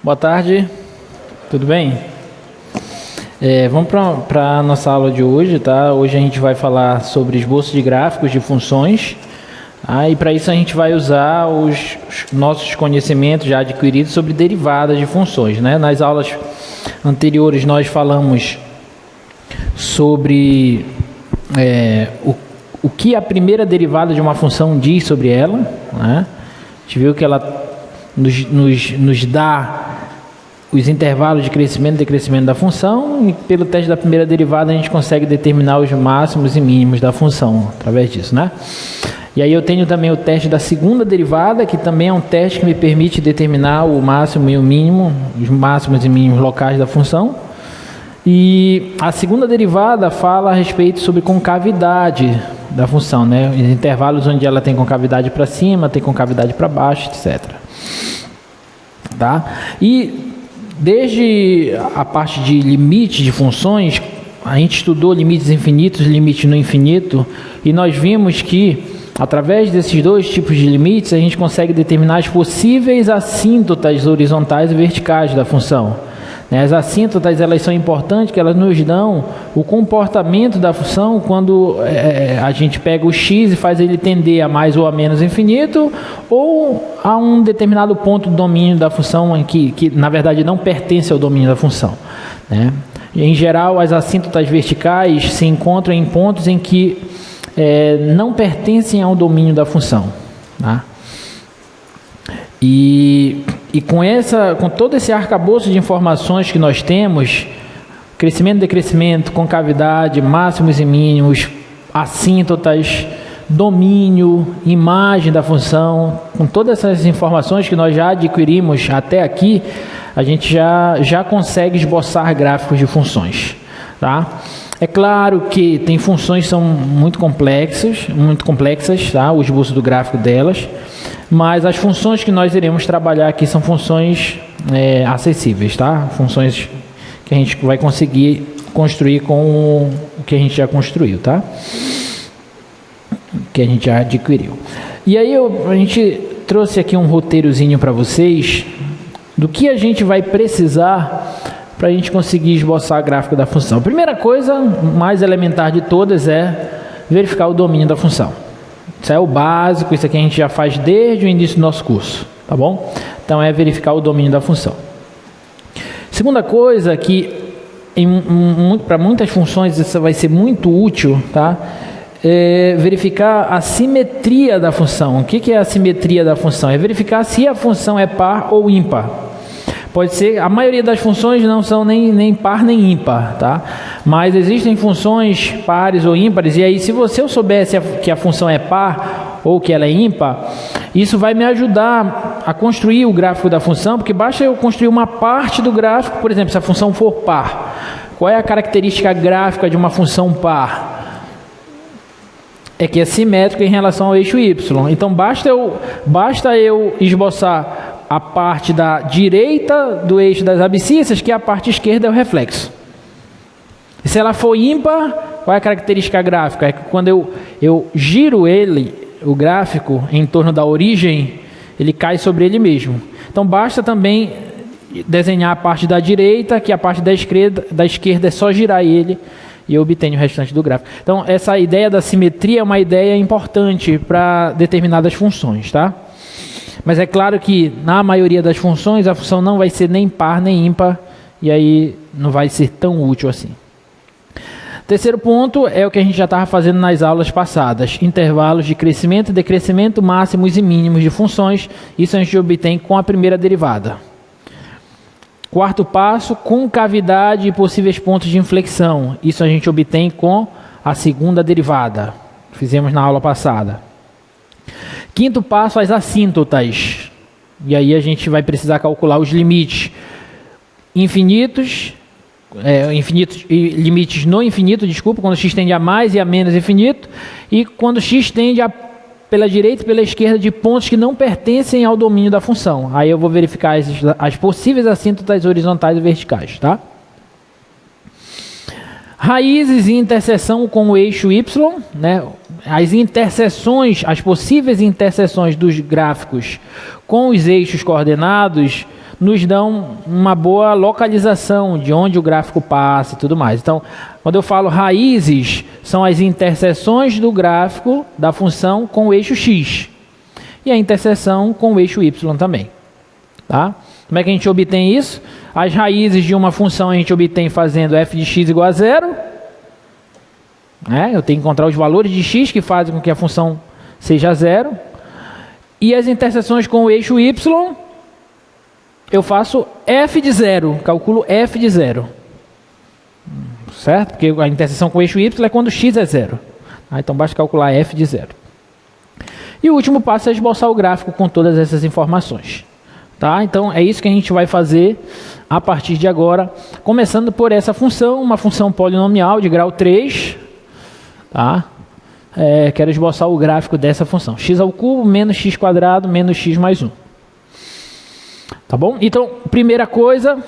Boa tarde, tudo bem? Vamos para a nossa aula de hoje, tá? Hoje a gente vai falar sobre esboço de gráficos de funções, e para isso a gente vai usar os nossos conhecimentos já adquiridos sobre derivadas de funções, né? Nas aulas anteriores nós falamos sobre o que a primeira derivada de uma função diz sobre ela, né? A gente viu que ela nos dá os intervalos de crescimento e decrescimento da função, e pelo teste da primeira derivada a gente consegue determinar os máximos e mínimos da função através disso, né? E aí eu tenho também o teste da segunda derivada, que também é um teste que me permite determinar o máximo e o mínimo, os máximos e mínimos locais da função. E a segunda derivada fala a respeito sobre concavidade da função, né? Os intervalos onde ela tem concavidade para cima, tem concavidade para baixo, etc. Tá? E desde a parte de limite de funções, a gente estudou limites infinitos e limites no infinito, e nós vimos que, através desses dois tipos de limites, a gente consegue determinar as possíveis assíntotas horizontais e verticais da função. As assíntotas, elas são importantes, que elas nos dão o comportamento da função quando a gente pega o x e faz ele tender a mais ou a menos infinito, ou a um determinado ponto do domínio da função que na verdade não pertence ao domínio da função, né? Em geral, as assíntotas verticais se encontram em pontos em que não pertencem ao domínio da função, tá? E com todo esse arcabouço de informações que nós temos, crescimento, decrescimento, concavidade, máximos e mínimos, assíntotas, domínio, imagem da função, com todas essas informações que nós já adquirimos até aqui, a gente já consegue esboçar gráficos de funções, tá? É claro que tem funções que são muito complexas, tá? O esboço do gráfico delas, mas as funções que nós iremos trabalhar aqui são funções acessíveis, tá? Funções que a gente vai conseguir construir com o que a gente já construiu, tá? Que a gente já adquiriu. E aí a gente trouxe aqui um roteirozinho para vocês do que a gente vai precisar para a gente conseguir esboçar o gráfico da função. A primeira coisa, mais elementar de todas, é verificar o domínio da função. Isso é o básico, isso aqui a gente já faz desde o início do nosso curso, tá bom? Então é verificar o domínio da função. Segunda coisa que para muitas funções isso vai ser muito útil, tá? É verificar a simetria da função. O que é a simetria da função? É verificar se a função é par ou ímpar. Pode ser, a maioria das funções não são nem par nem ímpar, tá? Mas existem funções pares ou ímpares, e aí se eu soubesse que a função é par ou que ela é ímpar, isso vai me ajudar a construir o gráfico da função, porque basta eu construir uma parte do gráfico. Por exemplo, se a função for par, qual é a característica gráfica de uma função par? É que é simétrica em relação ao eixo y. Então basta eu esboçar a parte da direita do eixo das abscissas, que a parte esquerda é o reflexo. E se ela for ímpar, qual é a característica gráfica? É que quando eu giro o gráfico, em torno da origem, ele cai sobre ele mesmo. Então basta também desenhar a parte da direita, que a parte da esquerda é só girar ele, e eu obtenho o restante do gráfico. Então essa ideia da simetria é uma ideia importante para determinadas funções, tá? Mas é claro que na maioria das funções a função não vai ser nem par nem ímpar, e aí não vai ser tão útil assim. Terceiro ponto é o que a gente já estava fazendo nas aulas passadas: intervalos de crescimento e decrescimento, máximos e mínimos de funções. Isso a gente obtém com a primeira derivada. Quarto passo, concavidade e possíveis pontos de inflexão. Isso a gente obtém com a segunda derivada. Fizemos na aula passada. Quinto passo, as assíntotas. E aí a gente vai precisar calcular os limites infinitos, limites no infinito, quando x tende a mais e a menos infinito, e quando x tende pela direita e pela esquerda de pontos que não pertencem ao domínio da função. Aí eu vou verificar as possíveis assíntotas horizontais e verticais, tá? Raízes e interseção com o eixo y, né? As possíveis interseções dos gráficos com os eixos coordenados nos dão uma boa localização de onde o gráfico passa e tudo mais. Então, quando eu falo raízes, são as interseções do gráfico da função com o eixo x. E a interseção com o eixo y também. Tá? Como é que a gente obtém isso? As raízes de uma função a gente obtém fazendo f de x igual a zero. Eu tenho que encontrar os valores de x que fazem com que a função seja zero. E as interseções com o eixo y, eu faço f de zero, calculo f de zero. Certo? Porque a interseção com o eixo y é quando x é zero. Então basta calcular f de zero. E o último passo é esboçar o gráfico com todas essas informações. Tá? Então é isso que a gente vai fazer a partir de agora, começando por essa função, uma função polinomial de grau 3. Tá? Quero esboçar o gráfico dessa função. X ao cubo menos x quadrado menos x mais 1. Tá bom? Então, primeira coisa, vou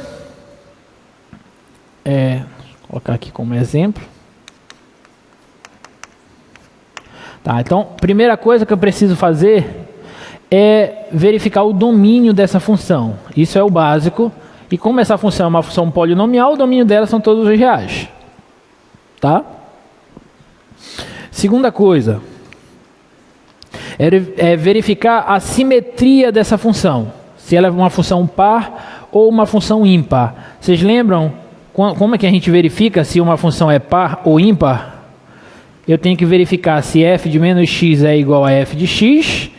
colocar aqui como exemplo. Tá, então, primeira coisa que eu preciso fazer é verificar o domínio dessa função. Isso é o básico. E como essa função é uma função polinomial, o domínio dela são todos os reais. Tá? Segunda coisa é verificar a simetria dessa função. Se ela é uma função par ou uma função ímpar. Vocês lembram como é que a gente verifica se uma função é par ou ímpar? Eu tenho que verificar se f de menos x é igual a f de x.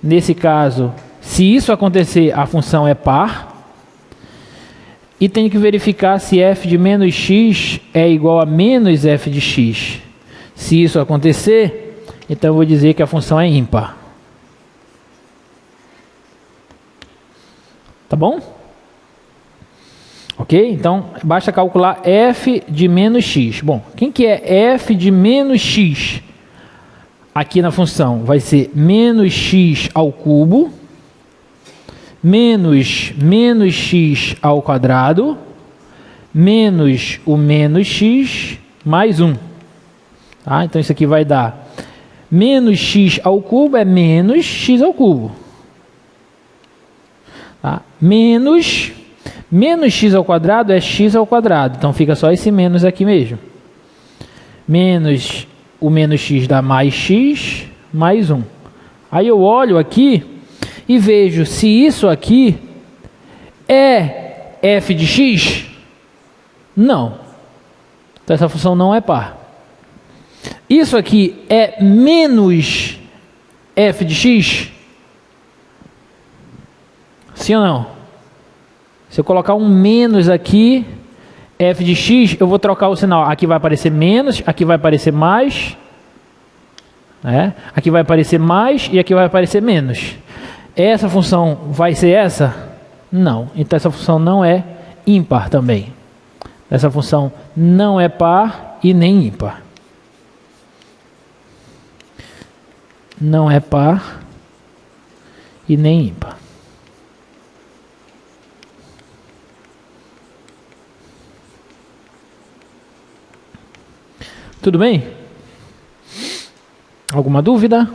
Nesse caso, se isso acontecer, a função é par. E tenho que verificar se f de menos x é igual a menos f de x. Se isso acontecer, então eu vou dizer que a função é ímpar. Tá bom? Ok? Então, basta calcular f de menos x. Bom, quem que é f de menos x? Aqui na função vai ser menos x ao cubo, menos x ao quadrado, menos o menos x, mais 1. Tá? Então, isso aqui vai dar menos x ao cubo é menos x ao cubo. Tá? Menos x ao quadrado é x ao quadrado. Então, fica só esse menos aqui mesmo. Menos o menos x dá mais x, mais 1. Aí eu olho aqui e vejo se isso aqui é f de x. Não. Então, essa função não é par. Isso aqui é menos f de x? Sim ou não? Se eu colocar um menos aqui, f de x, eu vou trocar o sinal. Aqui vai aparecer menos, aqui vai aparecer mais. Aqui vai aparecer mais e aqui vai aparecer menos. Essa função vai ser essa? Não. Então essa função não é ímpar também. Essa função não é par e nem ímpar. Não é par e nem ímpar. Tudo bem? Alguma dúvida?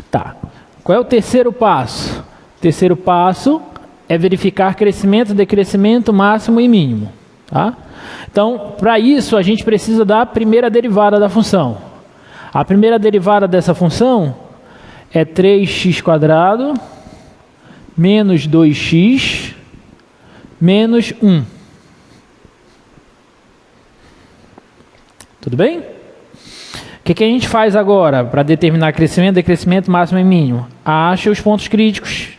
Tá. Qual é o terceiro passo? O terceiro passo é verificar crescimento, decrescimento, máximo e mínimo. Tá? Então, para isso, a gente precisa da primeira derivada da função. A primeira derivada dessa função é 3x² menos 2x menos 1. Tudo bem? O que a gente faz agora para determinar crescimento, decrescimento, máximo e mínimo? Acha os pontos críticos,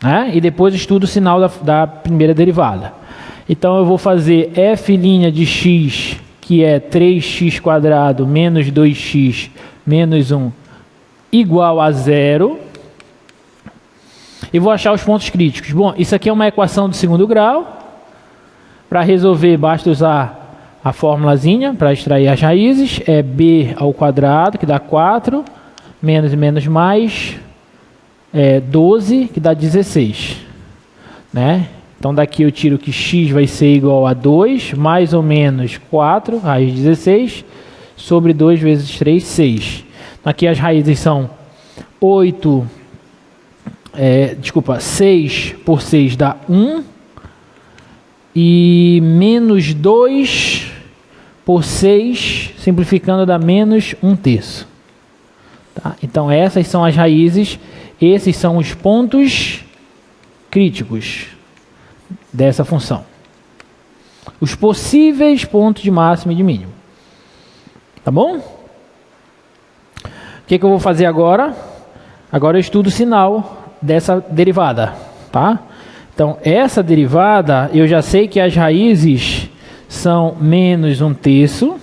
né? E depois estuda o sinal da primeira derivada. Então eu vou fazer f' de x, que é 3x² menos 2x menos 1 igual a 0. E vou achar os pontos críticos. Bom, isso aqui é uma equação do segundo grau. Para resolver, basta usar a formulazinha para extrair as raízes. É b ao quadrado, que dá 4, menos e menos mais, 12, que dá 16. Né? Então daqui eu tiro que x vai ser igual a 2, mais ou menos 4, raiz de 16, sobre 2 vezes 3, 6. Aqui as raízes são 8 6 por 6 dá 1. E menos 2 por 6, simplificando, dá menos 1/3. Tá? Então essas são as raízes, esses são os pontos críticos dessa função. Os possíveis pontos de máximo e de mínimo. Tá bom? O que eu vou fazer agora? Agora eu estudo o sinal dessa derivada. Tá? Então essa derivada, eu já sei que as raízes são menos 1/3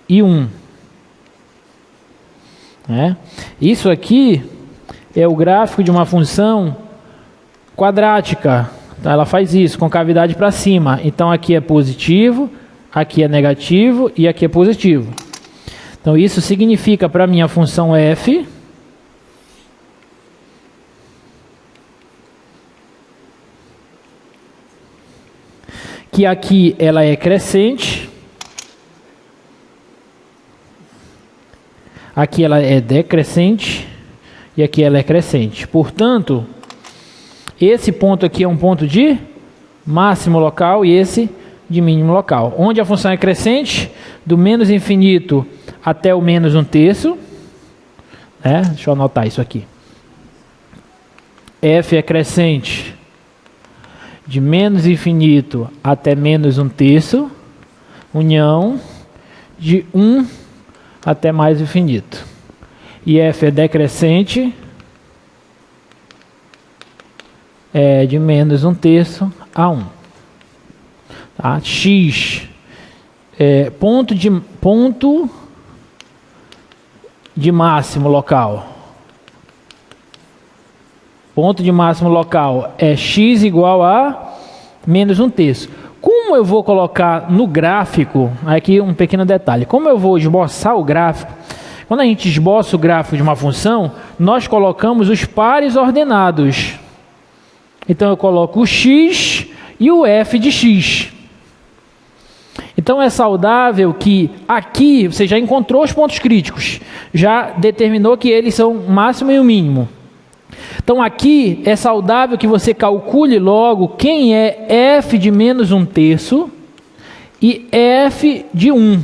e 1. Isso aqui é o gráfico de uma função quadrática. Então, ela faz isso, com cavidade para cima. Então aqui é positivo, aqui é negativo e aqui é positivo. Então isso significa para mim a função f que aqui ela é crescente, aqui ela é decrescente e aqui ela é crescente. Portanto, esse ponto aqui é um ponto de máximo local e esse de mínimo local. Onde a função é crescente, do menos infinito até o menos 1/3. Deixa eu anotar isso aqui. F é crescente de menos infinito até menos 1/3, união de 1 até mais infinito. E F é decrescente de menos 1/3 a 1. Tá? X é ponto de máximo local. Ponto de máximo local é x igual a menos 1/3. Como eu vou colocar no gráfico, aqui um pequeno detalhe, como eu vou esboçar o gráfico, quando a gente esboça o gráfico de uma função, nós colocamos os pares ordenados. Então eu coloco o x e o f de x. Então é saudável que aqui você já encontrou os pontos críticos, já determinou que eles são o máximo e o mínimo. Então aqui é saudável que você calcule logo quem é f de menos 1/3 e f de 1.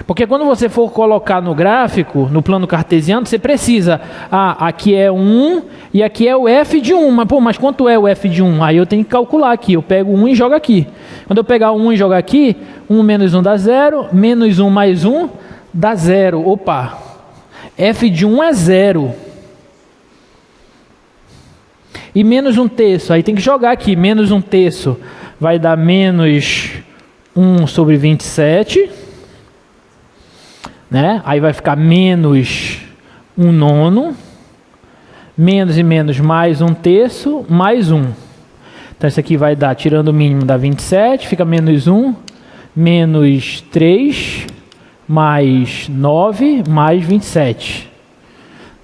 Porque quando você for colocar no gráfico, no plano cartesiano, você precisa, aqui é 1 e aqui é o f de 1. Mas quanto é o f de 1? Aí eu tenho que calcular aqui, eu pego 1 e jogo aqui. Quando eu pegar 1 e jogar aqui, 1 menos 1 dá 0, menos 1 mais 1 dá 0. Opa! F de 1 é 0. E menos 1/3, aí tem que jogar aqui. Menos 1/3 vai dar menos 1 sobre 27. Aí vai ficar menos 1/9. Menos e menos mais 1/3 mais 1. Então isso aqui vai dar, tirando o mínimo, dá 27. Fica menos 1, menos 3... mais 9, mais 27.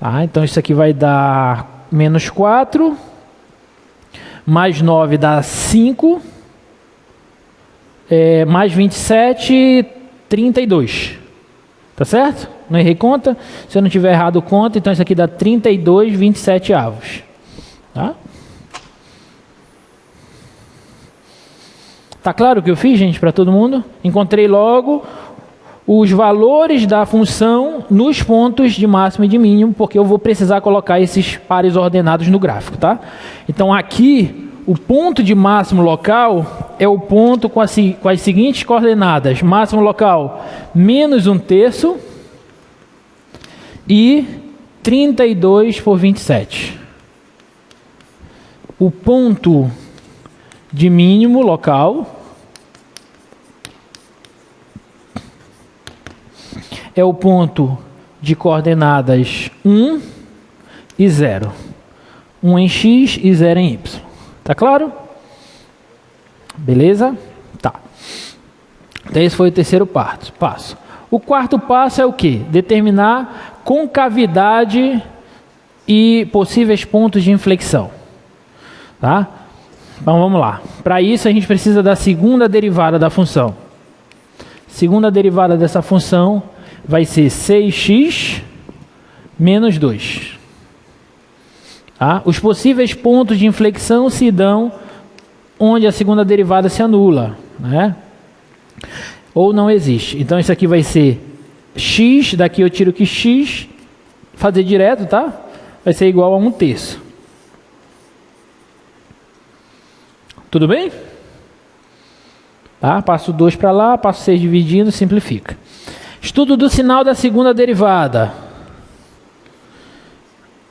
Tá? Então isso aqui vai dar menos 4, mais 9 dá 5, mais 27, 32. Tá certo? Não errei conta? Se eu não tiver errado conta, então isso aqui dá 32, 27 avos. Tá? Tá claro o que eu fiz, gente, para todo mundo? Encontrei logo os valores da função nos pontos de máximo e de mínimo, porque eu vou precisar colocar esses pares ordenados no gráfico, tá? Então aqui, o ponto de máximo local é o ponto com as seguintes coordenadas. Máximo local, menos 1/3 e 32 por 27. O ponto de mínimo local é o ponto de coordenadas 1 e 0. 1 em x e 0 em y. Tá claro? Beleza? Tá. Então esse foi o terceiro passo. O quarto passo é o quê? Determinar concavidade e possíveis pontos de inflexão. Tá? Então vamos lá. Para isso a gente precisa da segunda derivada da função. Segunda derivada dessa função vai ser 6x menos 2. Tá? Os possíveis pontos de inflexão se dão onde a segunda derivada se anula, né? Ou não existe. Então isso aqui vai ser x, daqui eu tiro que x, fazer direto, tá? Vai ser igual a 1/3. Tudo bem? Tá? Passo 2 para lá, passo 6 dividindo, simplifica. Estudo do sinal da segunda derivada.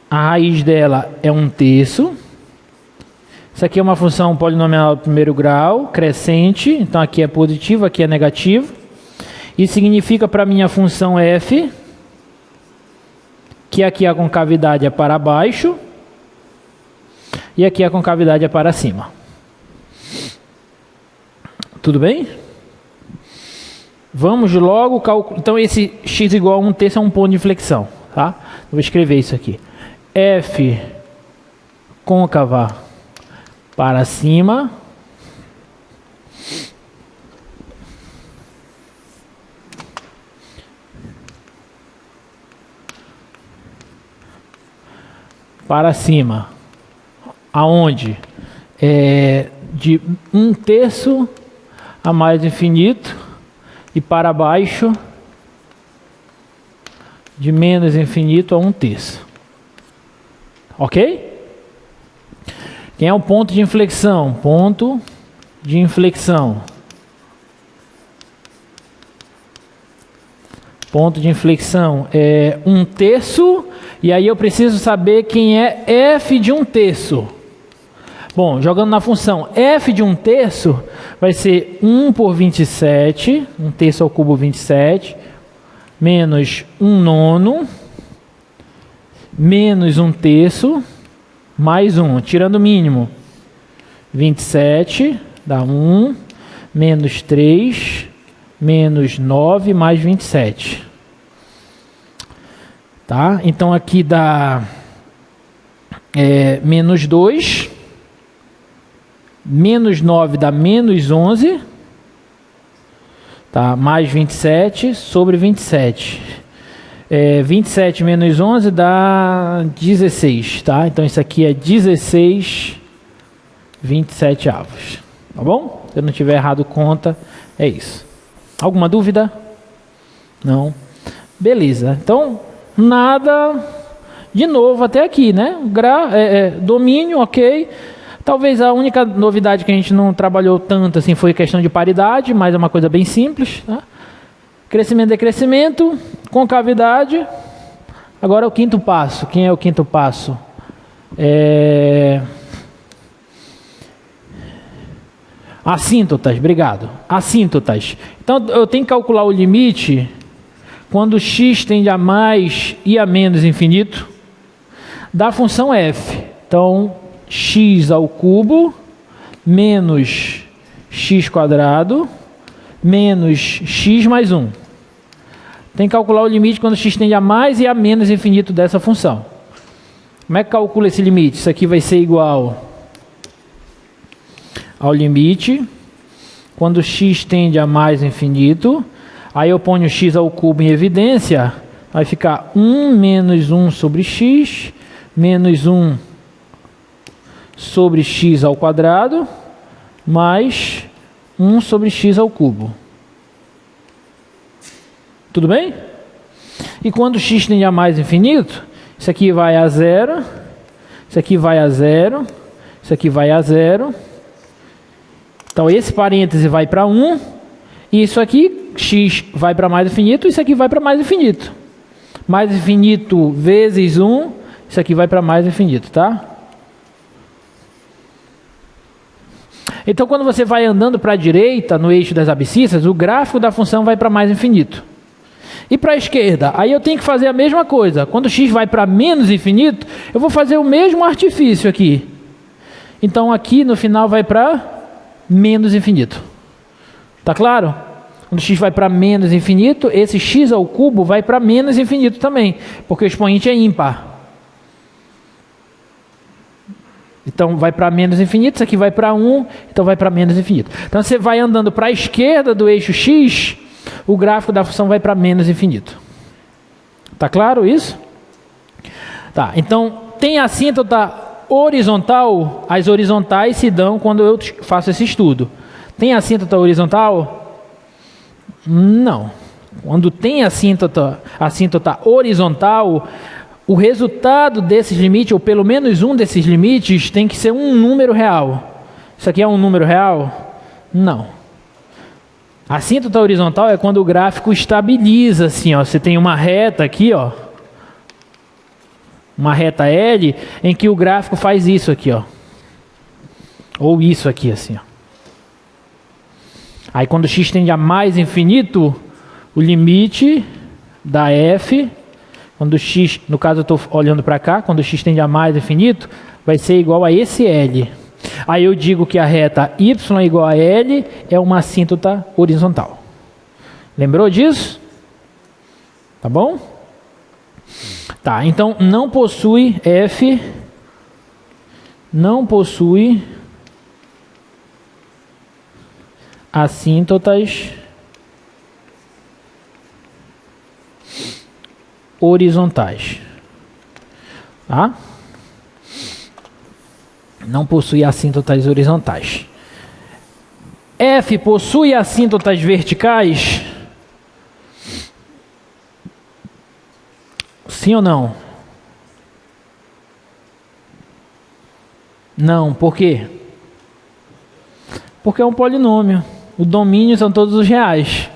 A raiz dela é 1/3. Isso aqui é uma função polinomial do primeiro grau, crescente. Então aqui é positivo, aqui é negativo. Isso significa para a minha função f que aqui a concavidade é para baixo e aqui a concavidade é para cima. Tudo bem? Vamos logo calcular. Então esse x igual a 1/3 é um ponto de inflexão, tá? Vou escrever isso aqui. F côncava para cima aonde? De 1/3 a mais infinito e para baixo de menos infinito a 1/3. Ok? Quem é o ponto de inflexão? Ponto de inflexão. Ponto de inflexão é 1/3, e aí eu preciso saber quem é f de 1/3. Bom, jogando na função f de 1/3 vai ser 1 por 27, 1/3 ao cubo 27, menos 1/9, menos 1/3, mais 1, tirando o mínimo. 27 dá 1, menos 3, menos 9, mais 27. Tá? Então aqui dá menos 2, menos 9 dá menos 11, tá? Mais 27 sobre 27. 27 menos 11 dá 16, tá? Então isso aqui é 16 27avos, tá bom? Se eu não tiver errado conta, é isso. Alguma dúvida? Não? Beleza, então nada de novo até aqui, né? Domínio, ok. Talvez a única novidade que a gente não trabalhou tanto assim foi questão de paridade, mas é uma coisa bem simples, tá? Crescimento, decrescimento, concavidade. Agora é o quinto passo. Quem é o quinto passo? Assíntotas, obrigado. Assíntotas. Então eu tenho que calcular o limite quando x tende a mais e a menos infinito da função f. Então x ao cubo menos x quadrado menos x mais 1. Tem que calcular o limite quando x tende a mais e a menos infinito dessa função. Como é que calcula esse limite? Isso aqui vai ser igual ao limite quando x tende a mais infinito. Aí eu ponho x ao cubo em evidência. Vai ficar 1 menos 1 sobre x menos 1 sobre x ao quadrado mais 1 sobre x ao cubo. Tudo bem? E quando x tende a mais infinito, isso aqui vai a 0, isso aqui vai a 0, isso aqui vai a 0. Então esse parêntese vai para 1, e isso aqui, x vai para mais infinito, isso aqui vai para mais infinito. Mais infinito vezes 1, isso aqui vai para mais infinito, tá? Então, quando você vai andando para a direita, no eixo das abscissas, o gráfico da função vai para mais infinito. E para a esquerda, aí eu tenho que fazer a mesma coisa. Quando x vai para menos infinito, eu vou fazer o mesmo artifício aqui. Então, aqui no final vai para menos infinito. Tá claro? Quando x vai para menos infinito, esse x ao cubo vai para menos infinito também, porque o expoente é ímpar. Então vai para menos infinito, isso aqui vai para 1, então vai para menos infinito. Então você vai andando para a esquerda do eixo x, o gráfico da função vai para menos infinito. Tá claro isso? Tá, então tem assíntota horizontal, as horizontais se dão quando eu faço esse estudo. Tem assíntota horizontal? Não. Quando tem assíntota horizontal, o resultado desses limites, ou pelo menos um desses limites, tem que ser um número real. Isso aqui é um número real? Não. A assíntota horizontal é quando o gráfico estabiliza assim, ó. Você tem uma reta aqui, ó. Uma reta L, em que o gráfico faz isso aqui, ó. Ou isso aqui, assim, ó. Aí quando x tende a mais infinito, o limite da f, quando x, no caso eu estou olhando para cá, quando x tende a mais infinito, vai ser igual a esse L. Aí eu digo que a reta y igual a L é uma assíntota horizontal. Lembrou disso? Tá bom? Tá, então não possui f, não possui assíntotas horizontais. Tá? Não possui assíntotas horizontais. F possui assíntotas verticais? Sim ou não? Não, por quê? Porque é um polinômio. O domínio são todos os reais.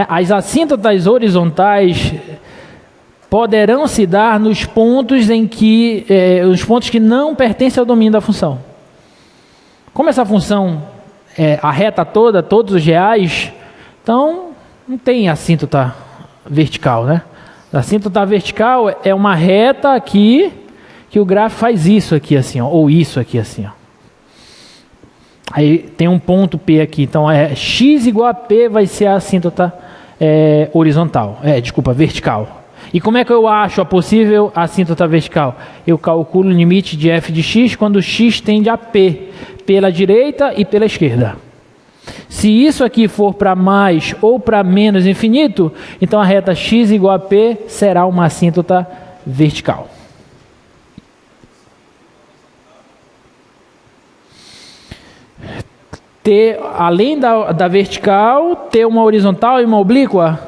As assíntotas horizontais poderão se dar nos pontos em que os pontos que não pertencem ao domínio da função. Como essa função é a reta toda, todos os reais, então não tem assíntota vertical, né? A assíntota vertical é uma reta aqui que o gráfico faz isso aqui assim, ó, ou isso aqui assim, ó. Aí tem um ponto P aqui, então x igual a P vai ser a assíntota vertical. E como é que eu acho a possível assíntota vertical? Eu calculo o limite de f de x quando x tende a P, pela direita e pela esquerda. Se isso aqui for para mais ou para menos infinito, então a reta x igual a P será uma assíntota vertical. Ter, além da vertical, ter uma horizontal e uma oblíqua?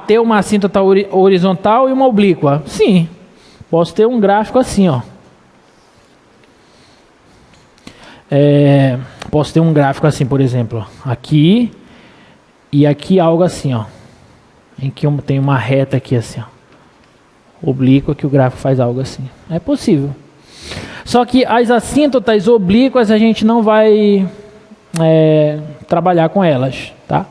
Ter uma assíntota horizontal e uma oblíqua? Sim, posso ter um gráfico assim, ó. Posso ter um gráfico assim, por exemplo, aqui e aqui algo assim, ó, em que tem uma reta aqui assim, ó, oblíqua, que o gráfico faz algo assim. É possível. Só que as assíntotas oblíquas a gente não vai trabalhar com elas, tá?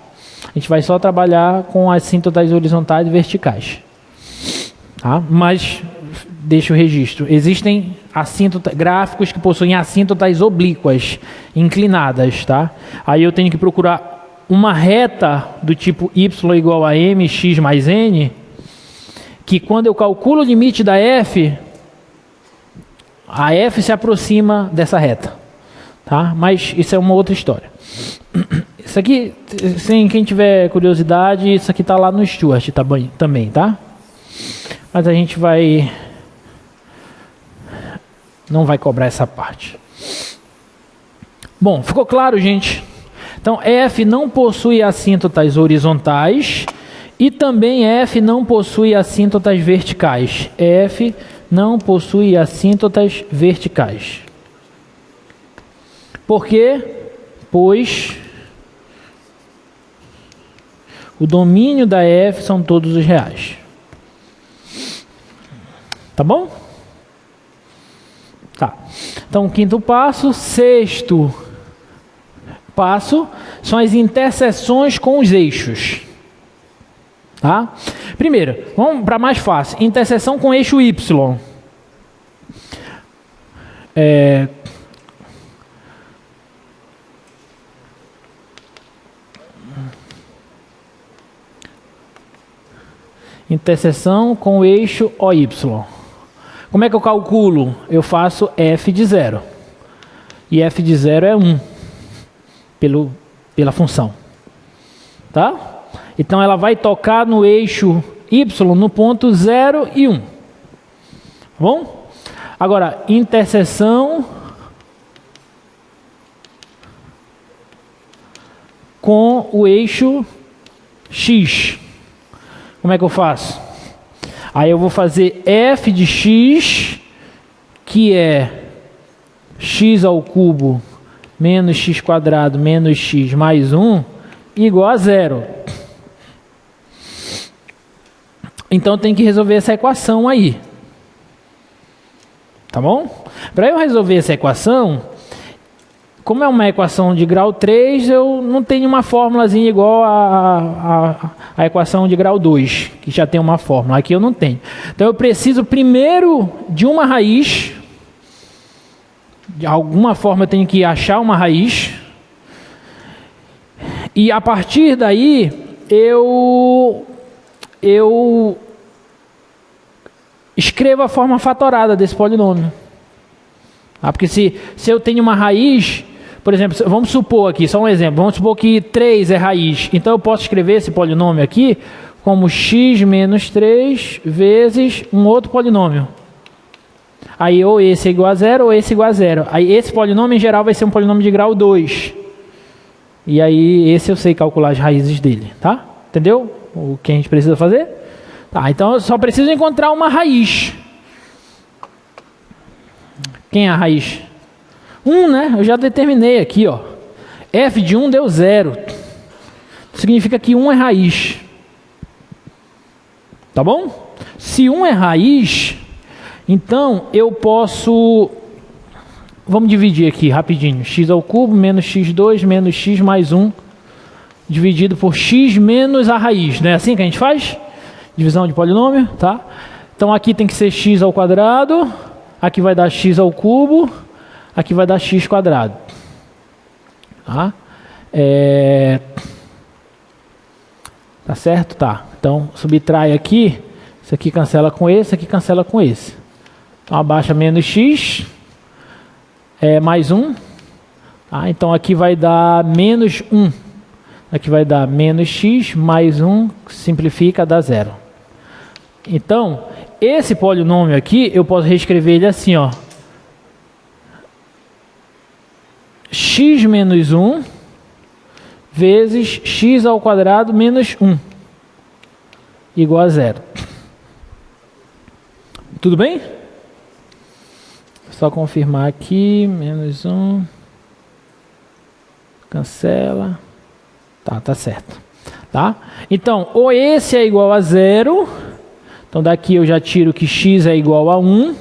A gente vai só trabalhar com as assíntotas horizontais e verticais, tá? Mas deixa o registro. Existem gráficos que possuem assíntotas oblíquas, inclinadas, tá? Aí eu tenho que procurar uma reta do tipo y igual a mx mais n, que quando eu calculo o limite da f, a f se aproxima dessa reta, tá? Mas isso é uma outra história. Isso aqui, sem quem tiver curiosidade, isso aqui está lá no Stuart também, tá? Mas a gente não vai cobrar essa parte. Bom, ficou claro, gente? Então, f não possui assíntotas horizontais e também f não possui assíntotas verticais. F não possui assíntotas verticais. Por quê? Pois o domínio da f são todos os reais. Tá bom? Tá. Então, quinto passo. Sexto passo são as interseções com os eixos. Tá? Primeiro, vamos para mais fácil. Interseção com eixo y. Interseção com o eixo OY. Como é que eu calculo? Eu faço f de 0. E f de 0 é 1 pela função. Tá? Então ela vai tocar no eixo Y no ponto 0 e 1. Tá bom? Agora, interseção com o eixo X. Como é que eu faço? Aí eu vou fazer f de x, que é x ao cubo menos x quadrado menos x mais 1, igual a 0. Então tem que resolver essa equação aí. Tá bom? Para eu resolver essa equação, como é uma equação de grau 3, eu não tenho uma fórmulazinha igual a equação de grau 2, que já tem uma fórmula. Aqui eu não tenho. Então eu preciso primeiro de uma raiz. De alguma forma eu tenho que achar uma raiz. E a partir daí eu escrevo a forma fatorada desse polinômio. Porque se eu tenho uma raiz, por exemplo, vamos supor aqui, só um exemplo, vamos supor que 3 é raiz. Então eu posso escrever esse polinômio aqui como x menos 3 vezes um outro polinômio. Aí ou esse é igual a 0 ou esse é igual a 0. Aí esse polinômio em geral vai ser um polinômio de grau 2. E aí esse eu sei calcular as raízes dele, tá? Entendeu o que a gente precisa fazer? Tá, então eu só preciso encontrar uma raiz. Quem é a raiz? 1, né? Eu já determinei aqui, ó. F de 1 deu 0. Significa que 1 é raiz. Tá bom? Se 1 é raiz, então eu posso... Vamos dividir aqui rapidinho. X ao cubo menos x2 menos x mais 1 dividido por x menos a raiz. Não é assim que a gente faz? Divisão de polinômio, tá? Então aqui tem que ser x ao quadrado. Aqui vai dar x ao cubo. Aqui vai dar x quadrado. Tá? Tá certo? Tá. Então subtrai aqui. Isso aqui cancela com esse, aqui cancela com esse. Então abaixa menos x. Mais 1. Tá? Então aqui vai dar menos 1. Aqui vai dar menos x mais 1. Simplifica, dá 0. Então, esse polinômio aqui, eu posso reescrever ele assim, ó. X menos 1 vezes x ao quadrado menos 1 igual a 0. Tudo bem? Só confirmar aqui, menos 1. Cancela. Tá certo. Tá? Então, ou esse é igual a 0... Então daqui eu já tiro que x é igual a 1.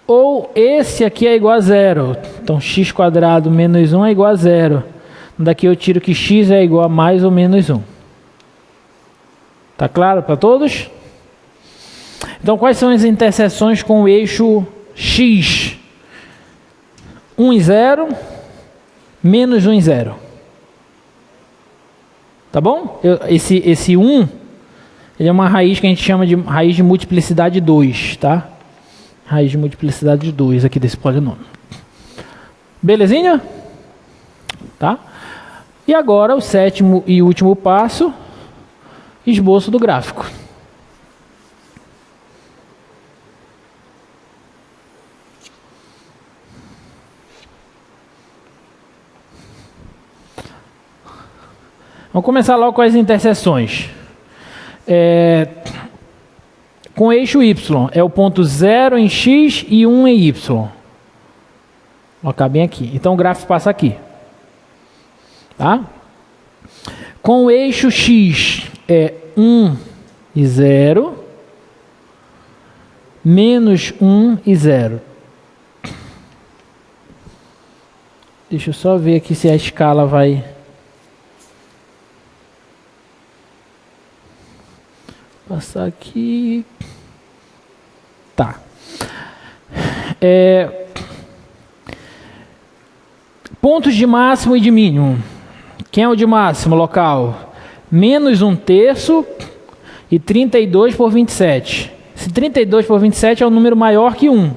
Ou esse aqui é igual a 0. Então x quadrado menos 1 é igual a 0. Daqui eu tiro que x é igual a mais ou menos 1. Tá claro para todos? Então quais são as interseções com o eixo x? 1 e 0, menos 1 e 0. Tá bom? Esse 1, ele é uma raiz que a gente chama de raiz de multiplicidade 2, tá? Raiz de multiplicidade 2 aqui desse polinômio. Belezinha? Tá? E agora o sétimo e último passo, esboço do gráfico. Vamos começar logo com as interseções. Com o eixo Y, é o ponto 0 em X e 1 em Y. Vou colocar bem aqui. Então o gráfico passa aqui. Tá? Com o eixo X, é 1 e 0, menos 1 e 0. Deixa eu só ver aqui se a escala vai... Passar aqui. Tá. Pontos de máximo e de mínimo. Quem é o de máximo local? Menos 1/3 e 32 por 27. Esse 32 por 27 é um número maior que 1.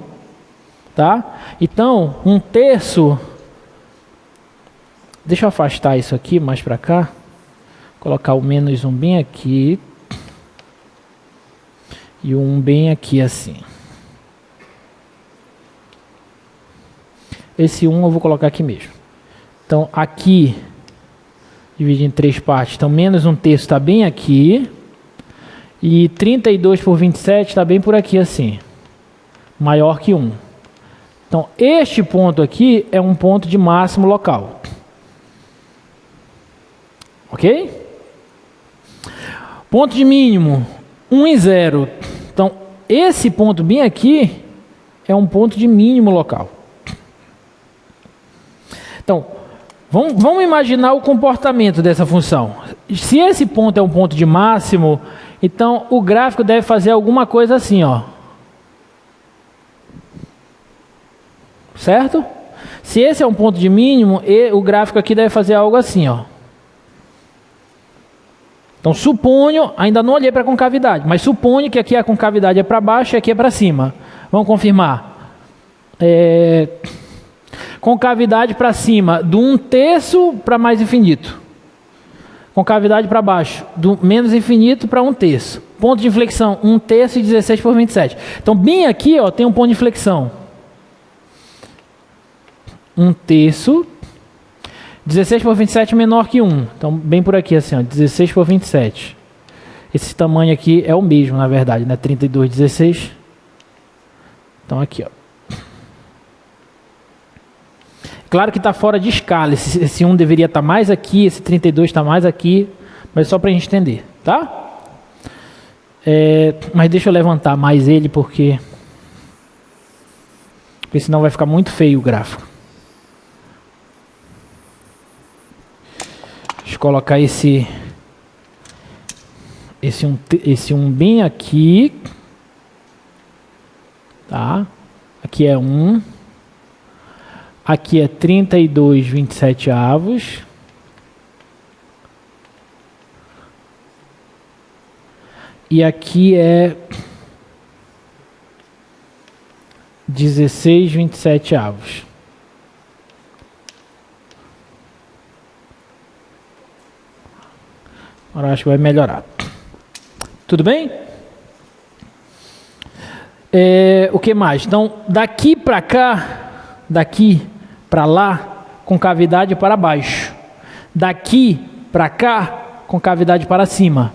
Tá? Então, 1/3 Deixa eu afastar isso aqui mais para cá. Colocar o menos 1 bem aqui. E o 1 bem aqui assim. Esse 1 eu vou colocar aqui mesmo. Então aqui, dividir em 3 partes. Então menos 1/3 está bem aqui. E 32 por 27 está bem por aqui assim. Maior que 1. Então este ponto aqui é um ponto de máximo local. Ok? Ponto de mínimo, 1 e 0. Então, esse ponto bem aqui é um ponto de mínimo local. Então, vamos imaginar o comportamento dessa função. Se esse ponto é um ponto de máximo, então o gráfico deve fazer alguma coisa assim, ó. Certo? Se esse é um ponto de mínimo, o gráfico aqui deve fazer algo assim, ó. Então suponho, ainda não olhei para a concavidade, mas suponho que aqui a concavidade é para baixo e aqui é para cima. Vamos confirmar. Concavidade para cima, do 1/3 para mais infinito. Concavidade para baixo, do menos infinito para 1/3. Ponto de inflexão, 1/3 e 16 por 27. Então bem aqui, ó, tem um ponto de inflexão. 1/3. 16 por 27 é menor que 1. Então, bem por aqui, assim, ó, 16 por 27. Esse tamanho aqui é o mesmo, na verdade, né? 32, 16. Então, aqui, ó. Claro que está fora de escala. Esse 1 deveria estar mais aqui, esse 32 está mais aqui. Mas só para a gente entender, tá? Mas deixa eu levantar mais ele, porque senão vai ficar muito feio o gráfico. Deixa eu colocar esse 1 bem aqui. Tá? Aqui é 1. Aqui é 32 27avos. E aqui é 16 27avos. Agora acho que vai melhorar. Tudo bem? O que mais? Então, daqui para cá, daqui para lá, concavidade para baixo. Daqui para cá, concavidade para cima.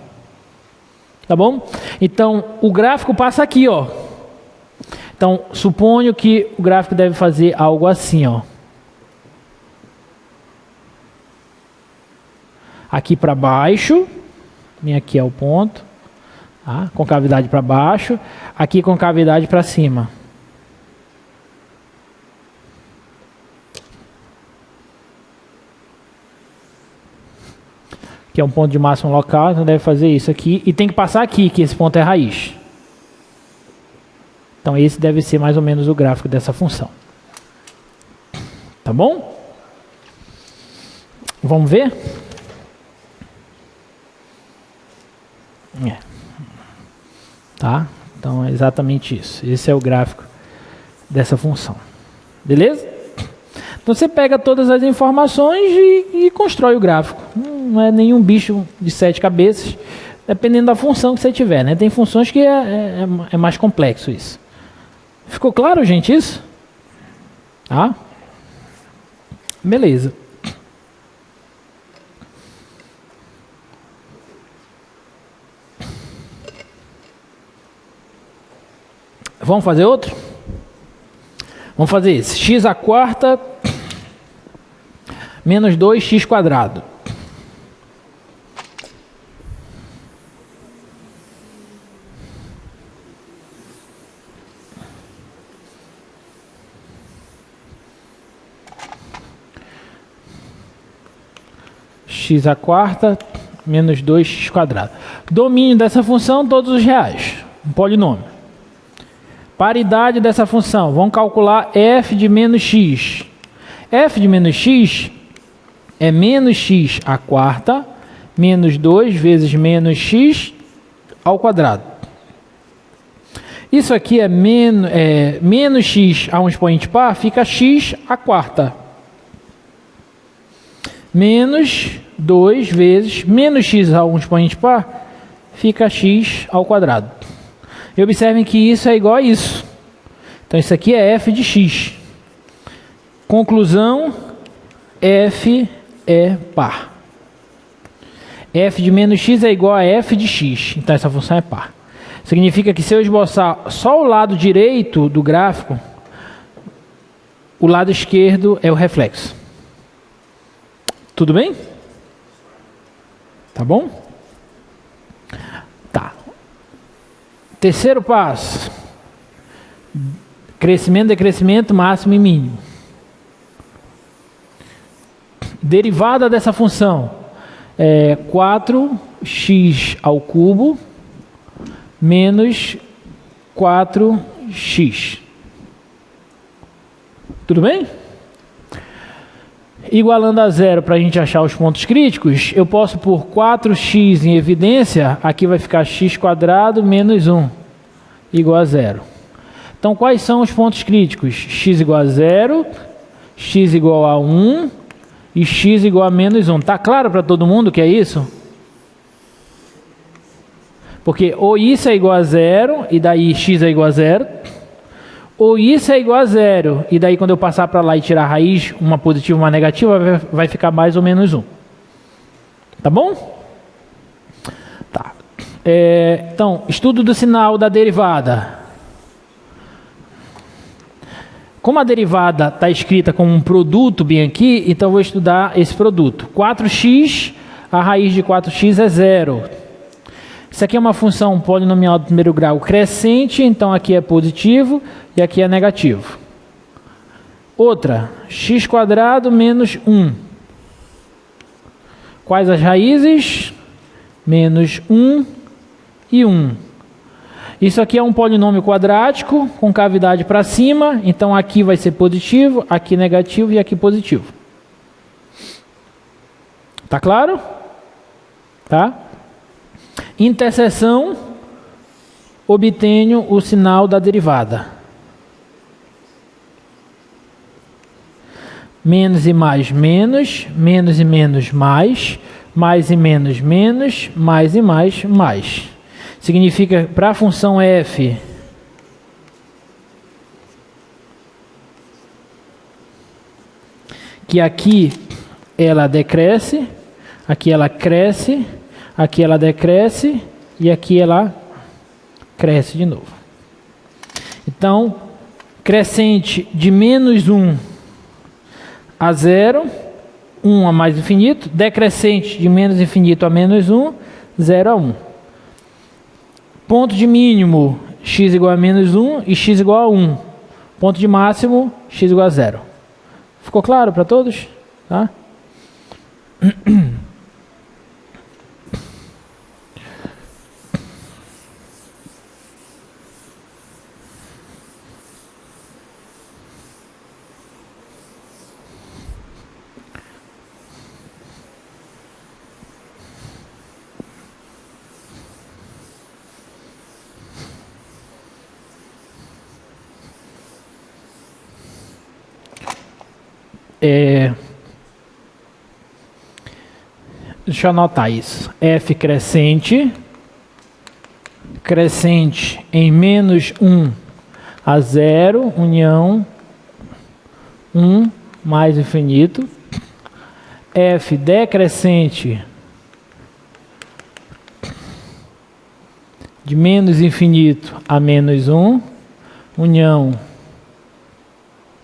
Tá bom? Então, o gráfico passa aqui, ó. Então, suponho que o gráfico deve fazer algo assim, ó. Aqui para baixo, bem aqui é o ponto, tá? Concavidade para baixo, aqui concavidade para cima. Que é um ponto de máximo local, então deve fazer isso aqui, e tem que passar aqui, que esse ponto é raiz. Então esse deve ser mais ou menos o gráfico dessa função. Tá bom? Vamos ver? Tá? Então é exatamente isso. Esse é o gráfico dessa função. Beleza? Então você pega todas as informações e constrói o gráfico. Não é nenhum bicho de 7 cabeças, dependendo da função que você tiver, né? Tem funções que é mais complexo isso. Ficou claro, gente, isso? Tá? Beleza. Vamos fazer outro? Vamos fazer esse. X à quarta menos 2x quadrado. X à quarta menos 2x quadrado. Domínio dessa função, todos os reais. Um polinômio. Paridade dessa função. Vamos calcular f de menos x. F de menos x é menos x à quarta menos 2 vezes menos x ao quadrado. Isso aqui é menos x a um expoente par, fica x à quarta. menos 2 vezes menos x ao expoente par, fica x ao quadrado. E observem que isso é igual a isso. Então isso aqui é f de x. Conclusão, f é par. F de menos x é igual a f de x. Então essa função é par. Significa que se eu esboçar só o lado direito do gráfico, o lado esquerdo é o reflexo. Tudo bem? Tá bom? Tá. Terceiro passo. Crescimento, decrescimento, máximo e mínimo. Derivada dessa função é 4x ao cubo menos 4x. Tudo bem? Igualando a zero para a gente achar os pontos críticos, eu posso pôr 4x em evidência, aqui vai ficar x² menos 1 igual a zero. Então, quais são os pontos críticos? X igual a zero, x igual a 1 e x igual a menos 1. Está claro para todo mundo que é isso? Porque ou isso é igual a zero, e daí x é igual a zero, ou isso é igual a zero, e daí quando eu passar para lá e tirar a raiz, uma positiva e uma negativa, vai ficar mais ou menos 1. Tá bom? Tá. Então, estudo do sinal da derivada. Como a derivada está escrita como um produto bem aqui, então eu vou estudar esse produto. 4x, a raiz de 4x é zero. Isso aqui é uma função polinomial do primeiro grau crescente, então aqui é positivo e aqui é negativo. Outra, x² menos 1. Quais as raízes? Menos 1 e 1. Isso aqui é um polinômio quadrático com cavidade para cima, então aqui vai ser positivo, aqui negativo e aqui positivo. Tá claro? Tá? Interseção, obtenho o sinal da derivada. Menos e mais, menos, menos e menos, mais e menos, menos, mais e mais, mais. Significa, para a função f, que aqui ela decresce, aqui ela cresce, aqui ela decresce e aqui ela cresce de novo. Então, crescente de menos 1 a 0, 1 a mais infinito, decrescente de menos infinito a menos 1, 0 a 1. Ponto de mínimo, x igual a menos 1 e x igual a 1. Ponto de máximo, x igual a 0. Ficou claro para todos? Tá? Deixa eu anotar isso. F crescente, crescente em menos 1 a 0, união 1 mais infinito. F decrescente de menos infinito a menos 1, união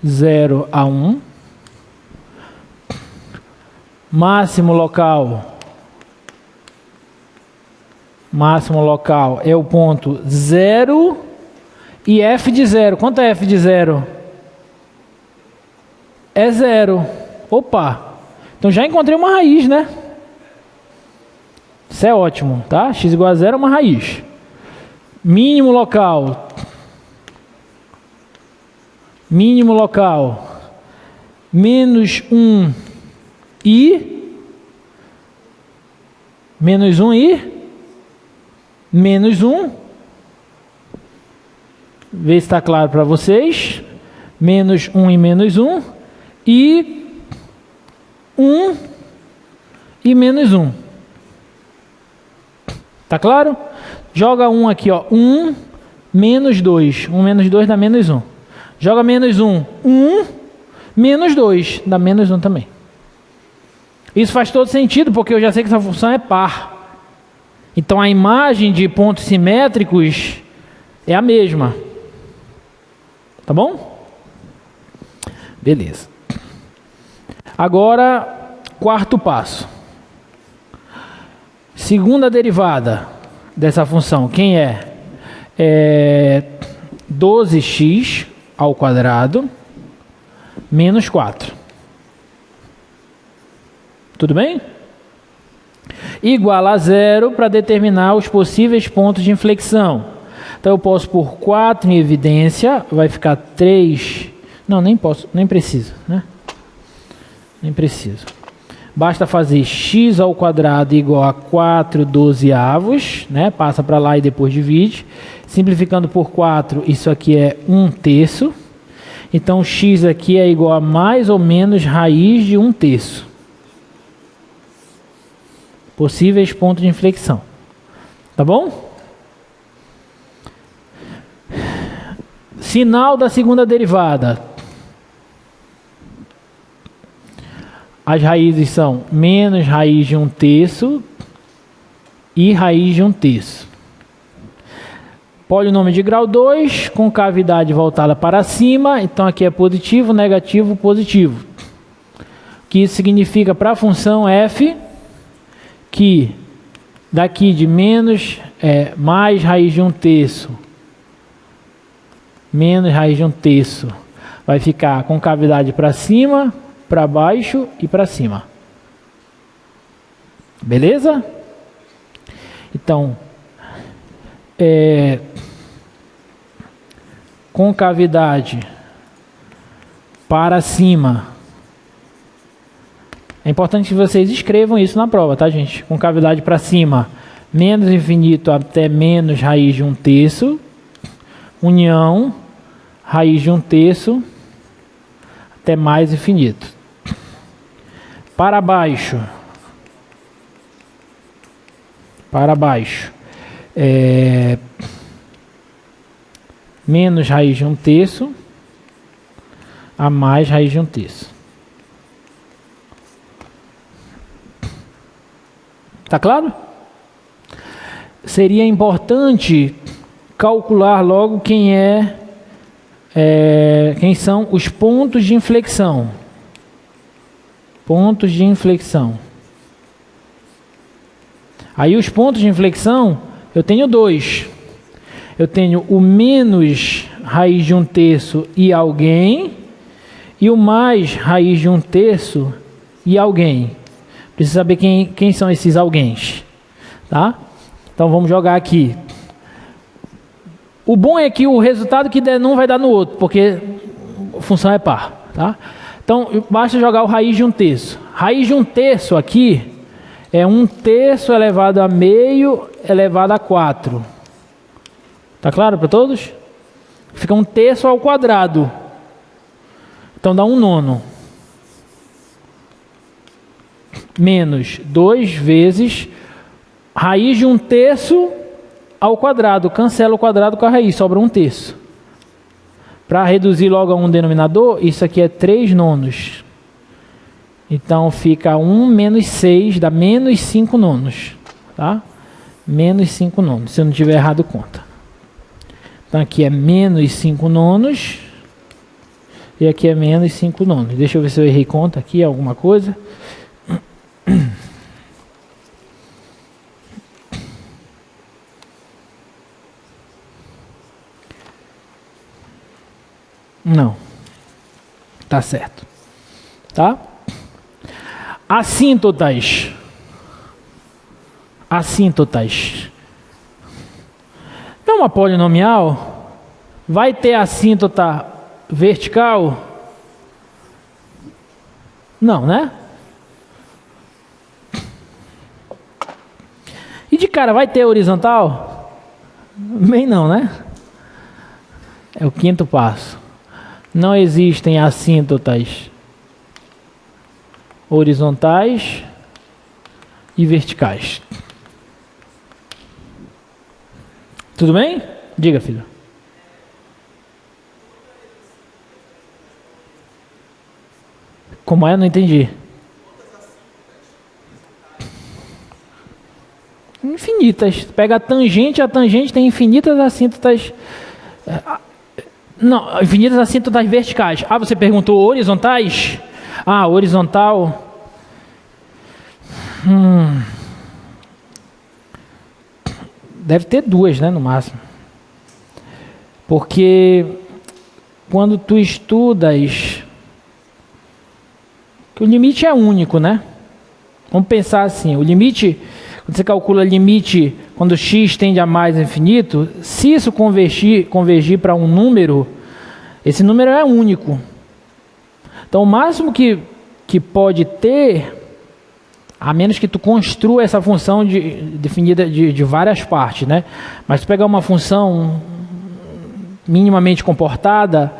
0 a 1. Máximo local é o ponto 0 e f de 0. Quanto é f de 0? É 0. Opa! Então já encontrei uma raiz, né? Isso é ótimo, tá? X igual a 0 é uma raiz. Mínimo local. Menos 1 e menos 1 e menos 1. Vê se está claro para vocês. Menos 1 e menos 1 e 1 e menos 1. Tá claro? Joga 1 aqui, ó. 1 menos 2. 1 menos 2 dá menos 1. Joga menos 1. 1 menos 2 dá menos 1 também. Isso faz todo sentido, porque eu já sei que essa função é par. Então a imagem de pontos simétricos é a mesma. Tá bom? Beleza. Agora, quarto passo. Segunda derivada dessa função, quem é? É 12x ao quadrado menos 4. Tudo bem? Igual a 0 para determinar os possíveis pontos de inflexão. Então eu posso pôr 4 em evidência, vai ficar 3. Não, nem posso, nem preciso, né? Nem preciso. Basta fazer x ao quadrado igual a 4 dozeavos, né? Passa para lá e depois divide. Simplificando por 4, isso aqui é 1/3. Então x aqui é igual a mais ou menos raiz de 1/3. Possíveis pontos de inflexão. Tá bom? Sinal da segunda derivada. As raízes são menos raiz de 1/3 e raiz de 1/3. Polinômio de grau 2, com cavidade voltada para cima. Então aqui é positivo, negativo, positivo. O que isso significa para a função f? Que daqui de menos mais raiz de 1/3 menos raiz de 1/3 vai ficar com cavidade para cima, para baixo e para cima. Beleza? Então, com cavidade para cima. É importante que vocês escrevam isso na prova, tá, gente? Com cavidade para cima, menos infinito até menos raiz de 1/3, união, raiz de 1/3 até mais infinito. Para baixo, menos raiz de 1/3 a mais raiz de 1/3. Tá claro? Seria importante calcular logo quem são os pontos de inflexão. Pontos de inflexão. Aí os pontos de inflexão, eu tenho dois. Eu tenho o menos raiz de 1/3 e alguém, e o mais raiz de 1/3 e alguém. Precisa saber quem são esses alguém, tá? Então vamos jogar aqui. O bom é que o resultado que der não vai dar no outro, porque a função é par, tá? Então basta jogar o raiz de 1/3. Raiz de 1/3 aqui é 1/3 elevado a meio elevado a 4. Tá claro para todos? Fica 1/3 ao quadrado. Então dá 1/9. Menos 2 vezes raiz de 1/3 ao quadrado. Cancela o quadrado com a raiz, sobra 1/3. Para reduzir logo a um denominador, isso aqui é 3/9. Então fica 1 menos 6, dá menos 5/9. Tá? Menos 5/9, se eu não tiver errado conta. Então aqui é menos 5/9 e aqui é menos 5/9. Deixa eu ver se eu errei conta aqui, alguma coisa. Não. Tá certo. Tá? Assíntotas. Assíntotas. É uma polinomial? Vai ter assíntota vertical? Não, né? E de cara, vai ter horizontal? Bem não, né? É o quinto passo. Não existem assíntotas horizontais e verticais. Tudo bem? Diga, filho. Como é? Não entendi. Infinitas. Pega a tangente tem infinitas assíntotas. Não, infinitas assíntotas verticais. Ah, você perguntou horizontais? Ah, horizontal. Deve ter duas, né, no máximo. Porque quando tu estudas, que o limite é único, né? Vamos pensar assim, o limite, quando você calcula limite, quando x tende a mais infinito, se isso convergir para um número, esse número é único. Então o máximo que pode ter, a menos que tu construa essa função definida de várias partes, né? Mas se pegar uma função minimamente comportada,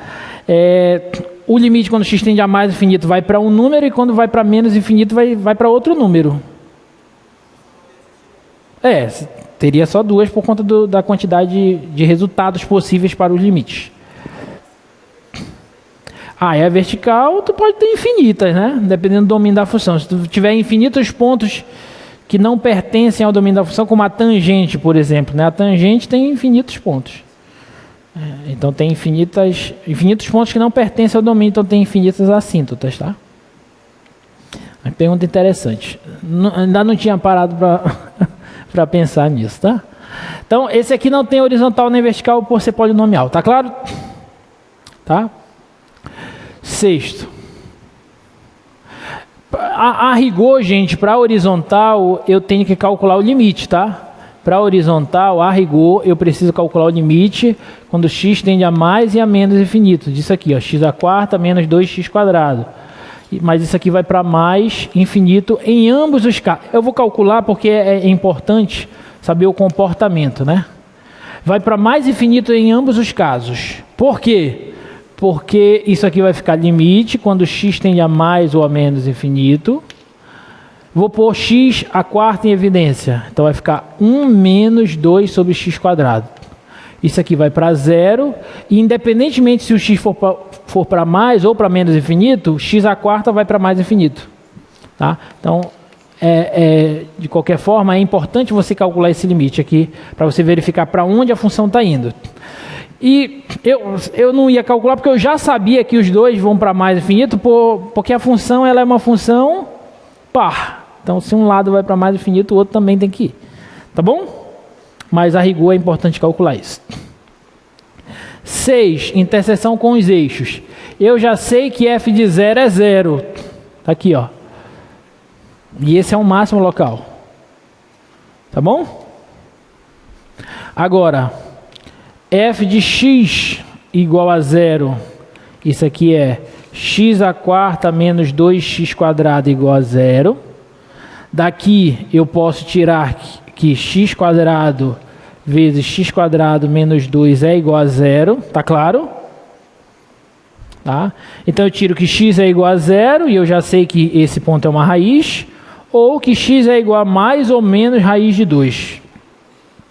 o limite quando x tende a mais infinito vai para um número e quando vai para menos infinito vai para outro número. Teria só duas por conta da quantidade de resultados possíveis para os limites. É a vertical, tu pode ter infinitas, né? Dependendo do domínio da função. Se tu tiver infinitos pontos que não pertencem ao domínio da função, como a tangente, por exemplo, né? A tangente tem infinitos pontos. Então tem infinitos pontos que não pertencem ao domínio, então tem infinitas assíntotas, tá? Uma pergunta interessante. Ainda não tinha parado para pensar nisso, tá? Então, esse aqui não tem horizontal nem vertical por ser polinomial, tá claro? Tá? Sexto. A rigor, gente, para horizontal, eu tenho que calcular o limite, tá? Para horizontal, a rigor, eu preciso calcular o limite quando x tende a mais e a menos infinito. Disso aqui, ó, x à quarta menos 2x². Mas isso aqui vai para mais infinito em ambos os casos. Eu vou calcular porque é importante saber o comportamento, né? Vai para mais infinito em ambos os casos. Por quê? Porque isso aqui vai ficar limite quando x tende a mais ou a menos infinito. Vou pôr x à quarta em evidência. Então vai ficar 1 menos 2 sobre x². Isso aqui vai para zero. E independentemente se o x for para mais ou para menos infinito, x à quarta vai para mais infinito. Tá? Então, de qualquer forma, é importante você calcular esse limite aqui para você verificar para onde a função está indo. E eu não ia calcular porque eu já sabia que os dois vão para mais infinito, porque a função ela é uma função par. Então, se um lado vai para mais infinito, o outro também tem que ir. Tá bom? Mas a rigor é importante calcular isso. 6. Interseção com os eixos. Eu já sei que f de 0 é 0. Tá aqui, ó. E esse é o máximo local. Tá bom? Agora, f de x igual a 0. Isso aqui é x à quarta menos 2x² igual a 0. Daqui eu posso tirar que x² vezes x² menos 2 é igual a 0. Tá claro? Tá? Então eu tiro que x é igual a 0 e eu já sei que esse ponto é uma raiz. Ou que x é igual a mais ou menos raiz de 2.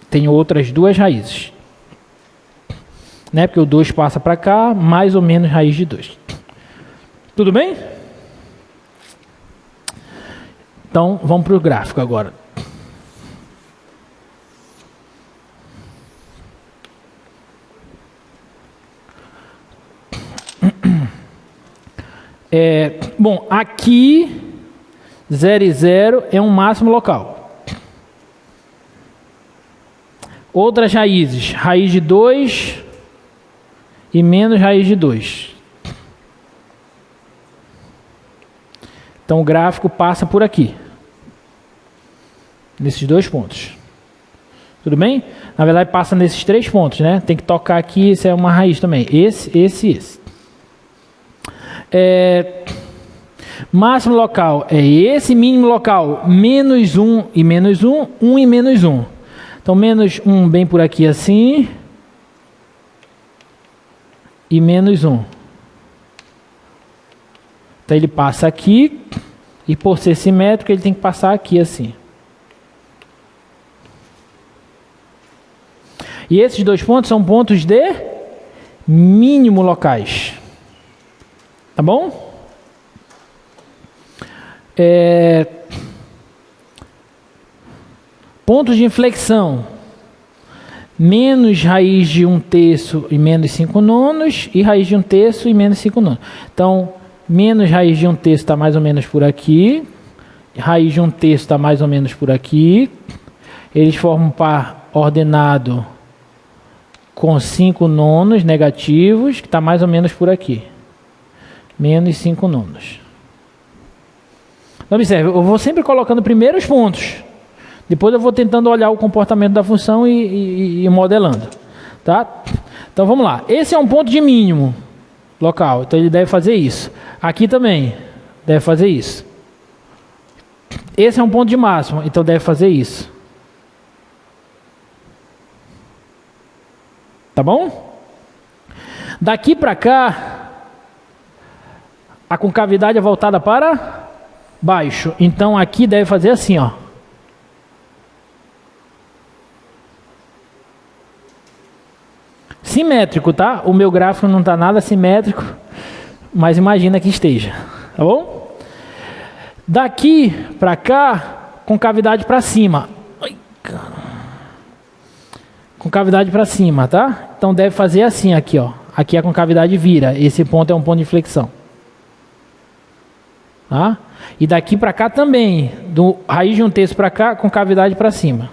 Tem outras duas raízes. Né? Porque o 2 passa para cá, mais ou menos raiz de 2. Tudo bem? Então, vamos para o gráfico agora. Bom, aqui 0 e 0 é um máximo local. Outras raízes, raiz de 2 e menos raiz de 2. Então o gráfico passa por aqui, nesses dois pontos. Tudo bem? Na verdade passa nesses 3 pontos, né? Tem que tocar aqui, isso é uma raiz também. Esse. Máximo local é esse, mínimo local, menos 1 e menos 1, 1 e menos 1. Então menos 1 bem por aqui assim, e menos 1. Então ele passa aqui, e por ser simétrico ele tem que passar aqui assim. E esses dois pontos são pontos de mínimo locais. Tá bom? Pontos de inflexão. Menos raiz de 1/3 e menos 5/9, e raiz de 1/3 e menos 5/9. Então, menos raiz de 1/3 está mais ou menos por aqui. Raiz de 1/3 está mais ou menos por aqui. Eles formam um par ordenado com 5/9 negativos, que está mais ou menos por aqui. Menos 5/9. Então, observe, eu vou sempre colocando primeiro os pontos. Depois eu vou tentando olhar o comportamento da função e modelando. Tá? Então vamos lá. Esse é um ponto de mínimo local. Então ele deve fazer isso. Aqui também deve fazer isso. Esse é um ponto de máximo. Então deve fazer isso. Tá bom? Daqui para cá, a concavidade é voltada para baixo. Então aqui deve fazer assim, ó. Simétrico, tá? O meu gráfico não está nada simétrico, mas imagina que esteja, tá bom? Daqui para cá, concavidade para cima. Ai, cara. Concavidade para cima, tá? Então deve fazer assim aqui, ó. Aqui a concavidade vira. Esse ponto é um ponto de inflexão. Tá? E daqui para cá também, do raiz de 1/3 para cá, concavidade para cima.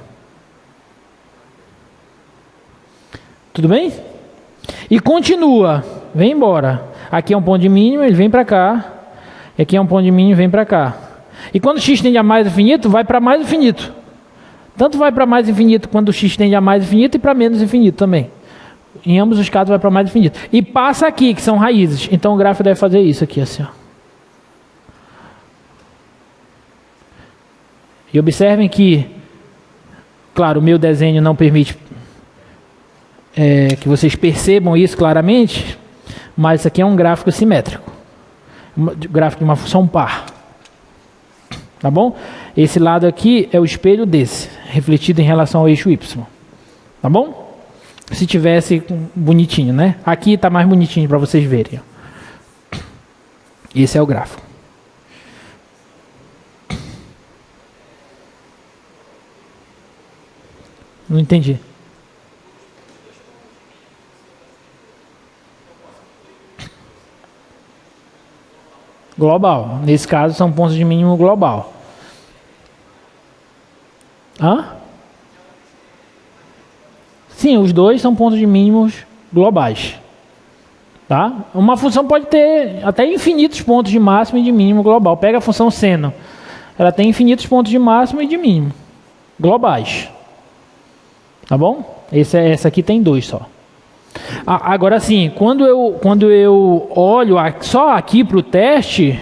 Tudo bem? E continua, vem embora. Aqui é um ponto de mínimo, ele vem para cá. E aqui é um ponto de mínimo, vem para cá. E quando x tende a mais infinito, vai para mais infinito. Tanto vai para mais infinito quando o x tende a mais infinito e para menos infinito também. Em ambos os casos vai para mais infinito. E passa aqui, que são raízes. Então o gráfico deve fazer isso aqui, assim, ó. E observem que, claro, o meu desenho não permite que vocês percebam isso claramente, mas isso aqui é um gráfico simétrico, gráfico de uma função par, tá bom? Esse lado aqui é o espelho desse, refletido em relação ao eixo y, tá bom? Se tivesse bonitinho, né? Aqui está mais bonitinho para vocês verem. Esse é o gráfico. Não entendi. Global. Nesse caso, são pontos de mínimo global. Hã? Sim, os dois são pontos de mínimos globais. Tá? Uma função pode ter até infinitos pontos de máximo e de mínimo global. Pega a função seno. Ela tem infinitos pontos de máximo e de mínimo globais. Tá bom? Essa aqui tem 2 só. Agora sim, quando eu olho só aqui para o teste,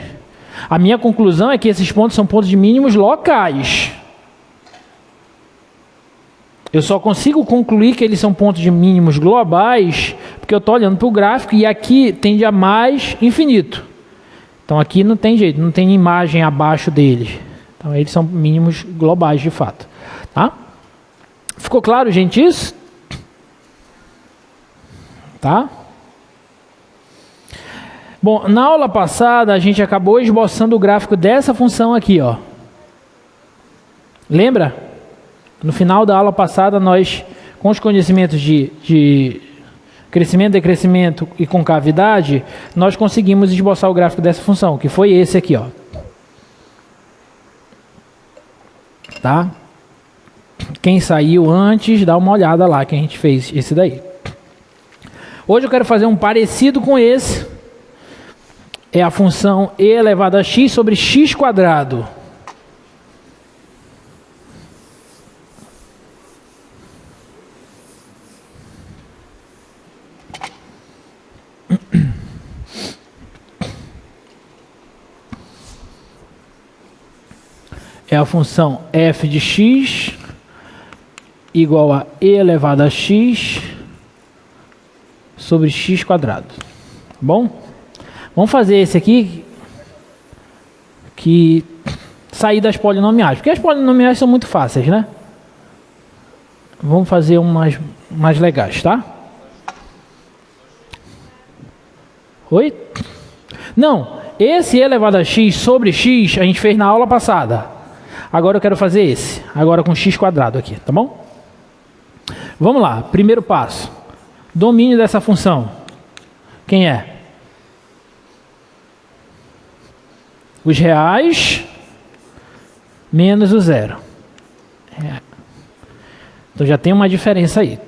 a minha conclusão é que esses pontos são pontos de mínimos locais. Eu só consigo concluir que eles são pontos de mínimos globais porque eu estou olhando para o gráfico e aqui tende a mais infinito. Então aqui não tem jeito, não tem imagem abaixo deles. Então eles são mínimos globais de fato. Tá? Ficou claro, gente, isso? Tá? Bom, na aula passada a gente acabou esboçando o gráfico dessa função aqui, ó. Lembra? No final da aula passada nós, com os conhecimentos de crescimento, decrescimento e concavidade, nós conseguimos esboçar o gráfico dessa função, que foi esse aqui, ó. Tá? Quem saiu antes, dá uma olhada lá que a gente fez esse daí. Hoje eu quero fazer um parecido com esse. É a função e elevado a x sobre x quadrado. É a função f de x igual a e elevado a x sobre x quadrado. Tá bom? Vamos fazer esse aqui, que sair das polinomiais, porque as polinomiais são muito fáceis, né? Vamos fazer umas mais legais, tá? Oi? Não, esse e elevado a x sobre x a gente fez na aula passada. Agora eu quero fazer esse, agora com x quadrado aqui, tá bom? Vamos lá, primeiro passo. Domínio dessa função. Quem é? Os reais menos o zero. Então já tem uma diferença aí.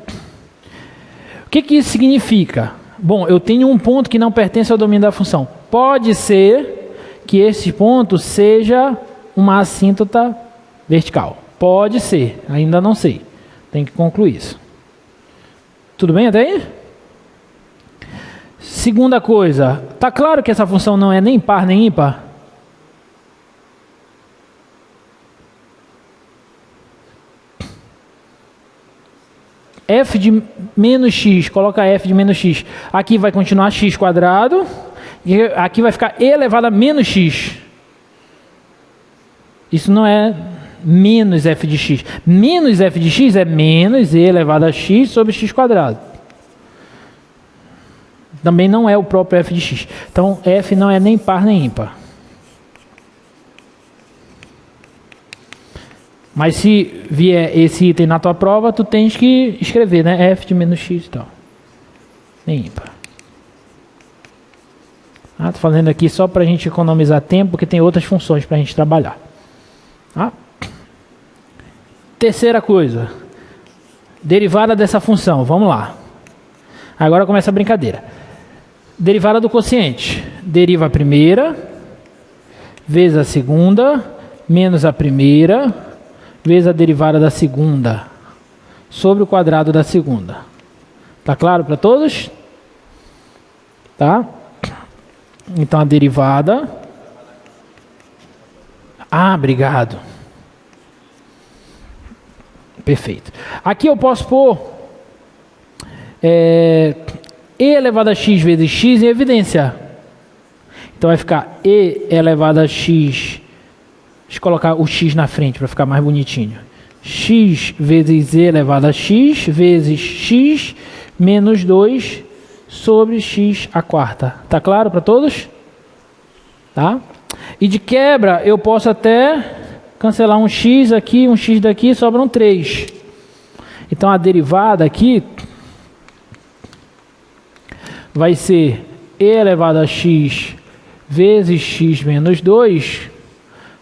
O que isso significa? Bom, eu tenho um ponto que não pertence ao domínio da função. Pode ser que esse ponto seja uma assíntota vertical. Pode ser, ainda não sei. Tem que concluir isso. Tudo bem até aí? Segunda coisa, tá claro que essa função não é nem par nem ímpar? F de menos x, coloca f de menos x. Aqui vai continuar x quadrado. E aqui vai ficar e elevado a menos x. Isso não é menos f de x. Menos f de x é menos e elevado a x sobre x quadrado. Também não é o próprio f de x. Então, f não é nem par nem ímpar. Mas se vier esse item na tua prova, tu tens que escrever, né? F de menos x e tal. Nem ímpar. Tô fazendo aqui só para a gente economizar tempo, porque tem outras funções para a gente trabalhar. Terceira coisa. Derivada dessa função. Vamos lá. Agora começa a brincadeira. Derivada do quociente. Deriva a primeira, vezes a segunda, menos a primeira, vezes a derivada da segunda, sobre o quadrado da segunda. Tá claro para todos? Tá? Então a derivada... obrigado. Perfeito. Aqui eu posso pôr e elevado a x vezes x em evidência. Então vai ficar e elevado a x... Deixa eu colocar o x na frente para ficar mais bonitinho. X vezes e elevado a x vezes x menos 2 sobre x a quarta. Tá claro para todos? Tá? E de quebra eu posso até cancelar um x aqui, um x daqui, sobram 3. Então a derivada aqui vai ser e elevado a x vezes x menos 2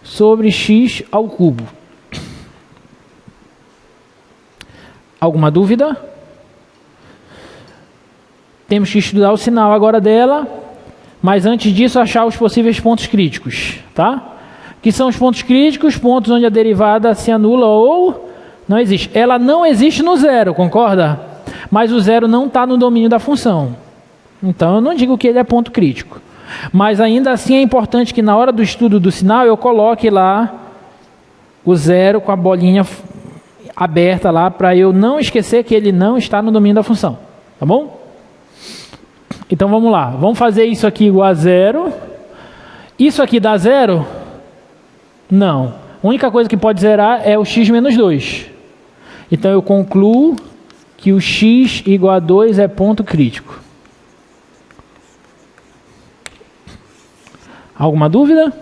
sobre x ao cubo. Alguma dúvida? Temos que estudar o sinal agora dela, mas antes disso achar os possíveis pontos críticos, tá? Que são os pontos críticos, pontos onde a derivada se anula ou não existe. Ela não existe no zero, concorda? Mas o zero não está no domínio da função. Então eu não digo que ele é ponto crítico. Mas ainda assim é importante que na hora do estudo do sinal eu coloque lá o zero com a bolinha aberta lá para eu não esquecer que ele não está no domínio da função. Tá bom? Então vamos lá. Vamos fazer isso aqui igual a zero. Isso aqui dá zero? Não. A única coisa que pode zerar é o x menos 2. Então eu concluo que o x igual a 2 é ponto crítico. Alguma dúvida?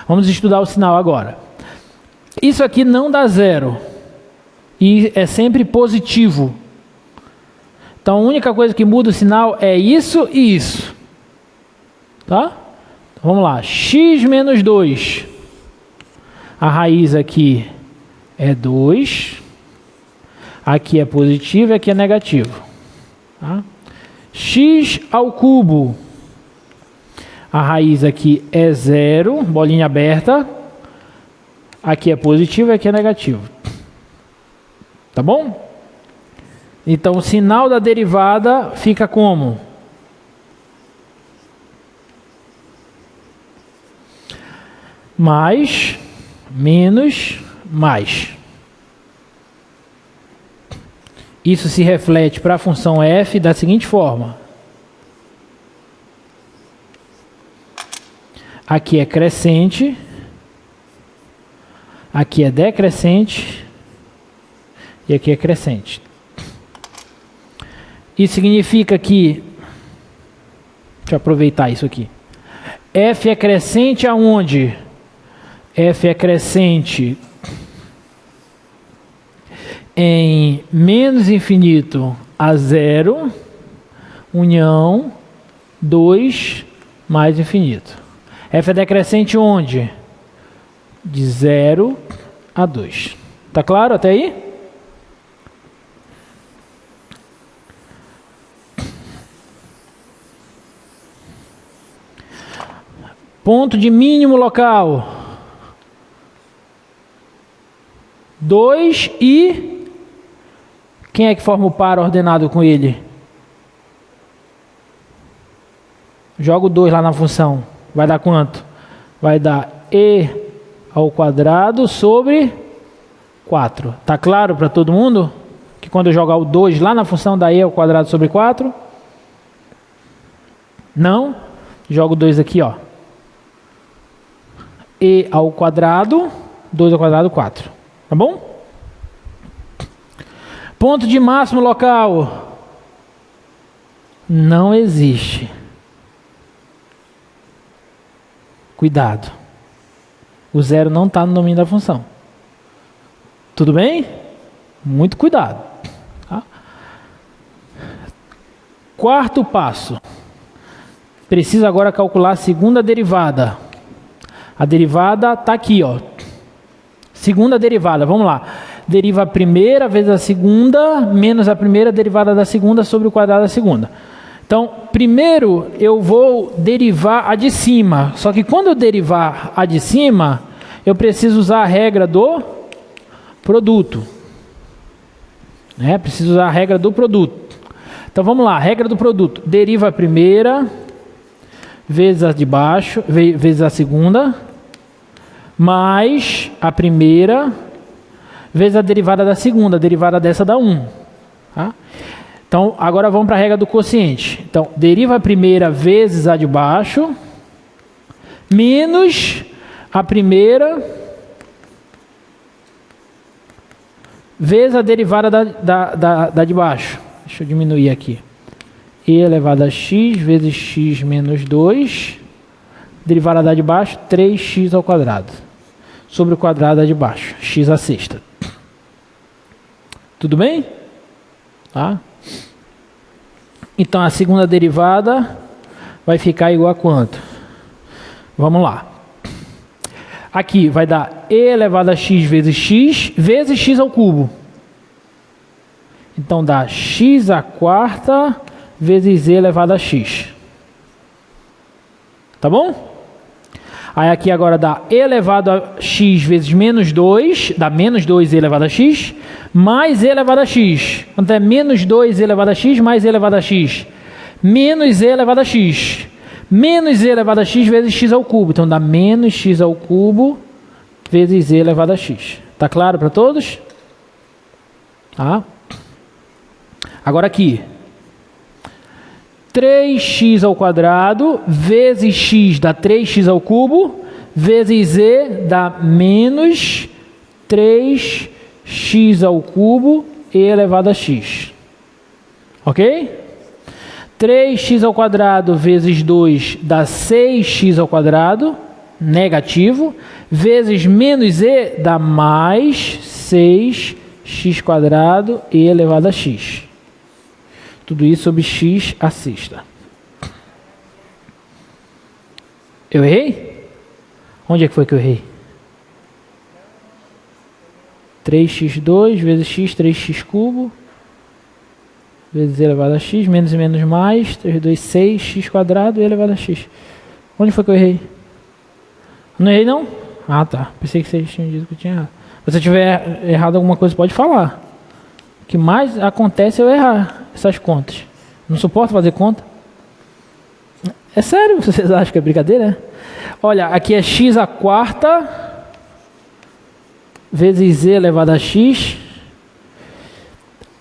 Vamos estudar o sinal agora. Isso aqui não dá zero. E é sempre positivo. Então a única coisa que muda o sinal é isso e isso. Tá? Então, vamos lá. X menos 2. A raiz aqui é 2. Aqui é positivo e aqui é negativo. Tá? X ao cubo. A raiz aqui é 0, bolinha aberta. Aqui é positivo e aqui é negativo. Tá bom? Então o sinal da derivada fica como? Mais, menos, mais. Isso se reflete para a função f da seguinte forma. Aqui é crescente, aqui é decrescente E aqui é crescente. Isso significa que... Deixa eu aproveitar isso aqui. F é crescente aonde? F é crescente em menos infinito a 0, união 2 mais infinito. F é decrescente onde? De 0 a 2. Tá claro até aí? Ponto de mínimo local. 2 e... Quem é que forma o par ordenado com ele? Joga o 2 lá na função. Vai dar quanto? Vai dar e ao quadrado sobre 4. Tá claro para todo mundo? Que quando eu jogar o 2 lá na função dá e ao quadrado sobre 4? Não? Jogo o 2 aqui, ó. E ao quadrado, 2 ao quadrado, 4. Tá bom? Ponto de máximo local. Não existe. Cuidado. O 0 não está no domínio da função. Tudo bem? Muito cuidado. Tá? Quarto passo. Precisa agora calcular a segunda derivada. A derivada está aqui, ó. Segunda derivada, vamos lá. Deriva a primeira vezes a segunda, menos a primeira derivada da segunda sobre o quadrado da segunda. Então, primeiro eu vou derivar a de cima. Só que quando eu derivar a de cima, eu preciso usar a regra do produto. Preciso usar a regra do produto. Então, vamos lá. Regra do produto. Deriva a primeira vezes a de baixo, vezes a segunda, mais a primeira vezes a derivada da segunda. A derivada dessa dá 1. Tá? Então, agora vamos para a regra do quociente. Então, deriva a primeira vezes a de baixo, menos a primeira vezes a derivada da de baixo. Deixa eu diminuir aqui. E elevado a x vezes x menos 2, derivada da de baixo, 3x ao quadrado, sobre o quadrado da de baixo, x à sexta. Tudo bem? Tá? Então, a segunda derivada vai ficar igual a quanto? Vamos lá. Aqui vai dar e elevado a x vezes x ao cubo. Então, dá x à quarta vezes e elevado a x. Tá bom? Aí aqui agora dá e elevado a x vezes menos 2, dá menos 2 e elevado a x, mais e elevado a x. Então é menos 2 e elevado a x mais e elevado a x. Menos e elevado a x. Menos e elevado a x vezes x ao cubo. Então dá menos x ao cubo vezes e elevado a x. Tá claro para todos? Tá? Agora aqui. 3x ao quadrado vezes x dá 3x ao cubo, vezes z dá menos 3x ao cubo e elevado a x. Ok? 3x ao quadrado vezes 2 dá 6x ao quadrado, negativo, vezes menos z dá mais 6x quadrado e elevado a x. Tudo isso sobre x à sexta. Eu errei? Onde é que foi que eu errei? 3x2 vezes x, 3x cubo, vezes elevado a x, menos e menos mais, 3, 2, 6, x quadrado e elevado a x. Onde foi que eu errei? Não errei não? Ah tá, pensei que vocês tinham dito que eu tinha errado. Se você tiver errado alguma coisa, pode falar. O que mais acontece é eu errar essas contas. Não suporto fazer conta. É sério, vocês acham que é brincadeira? Né? Olha, aqui é x à quarta vezes z elevado a x.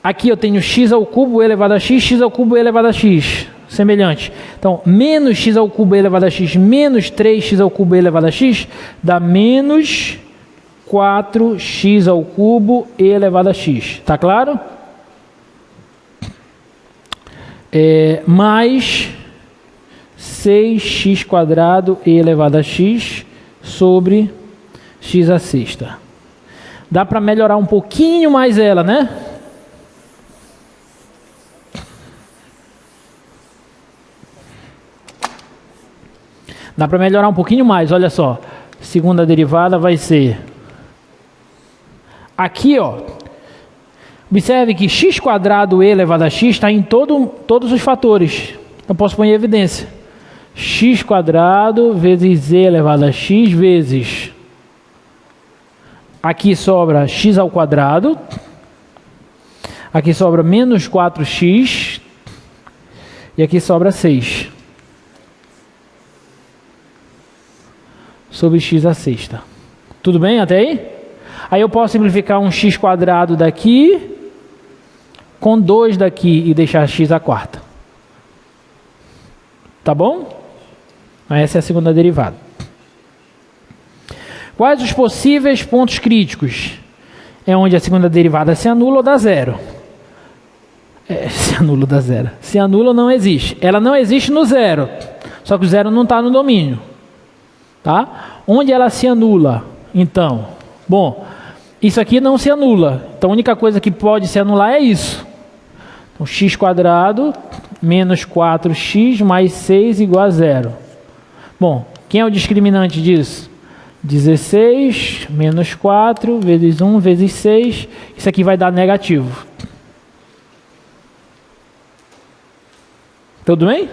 Aqui eu tenho x ao cubo elevado a x ao cubo elevado a x. Semelhante. Então, menos x ao cubo elevado a x menos 3x ao cubo elevado a x dá menos 4x ao cubo e elevado a x. Tá claro? Mais 6x quadrado e elevado a x sobre x à sexta. Dá para melhorar um pouquinho mais ela, né? Dá para melhorar um pouquinho mais, olha só. Segunda derivada vai ser... Aqui, ó. Observe que x quadrado e elevado a x está em todos os fatores. Eu posso pôr em evidência. X quadrado vezes e elevado a x vezes... Aqui sobra x ao quadrado. Aqui sobra menos 4x. E aqui sobra 6. Sobre x à sexta. Tudo bem até aí? Aí eu posso simplificar um x quadrado daqui com 2 daqui e deixar x à quarta. Tá bom? Essa é a segunda derivada. Quais os possíveis pontos críticos? É onde a segunda derivada se anula ou dá zero. Se anula ou dá zero. Se anula ou não existe. Ela não existe no zero. Só que o zero não está no domínio. Tá? Onde ela se anula? Então, bom, isso aqui não se anula. Então a única coisa que pode se anular é isso. Então x quadrado menos 4x mais 6 igual a zero. Bom, quem é o discriminante disso? 16 menos 4 vezes 1 vezes 6. Isso aqui vai dar negativo. Tudo bem?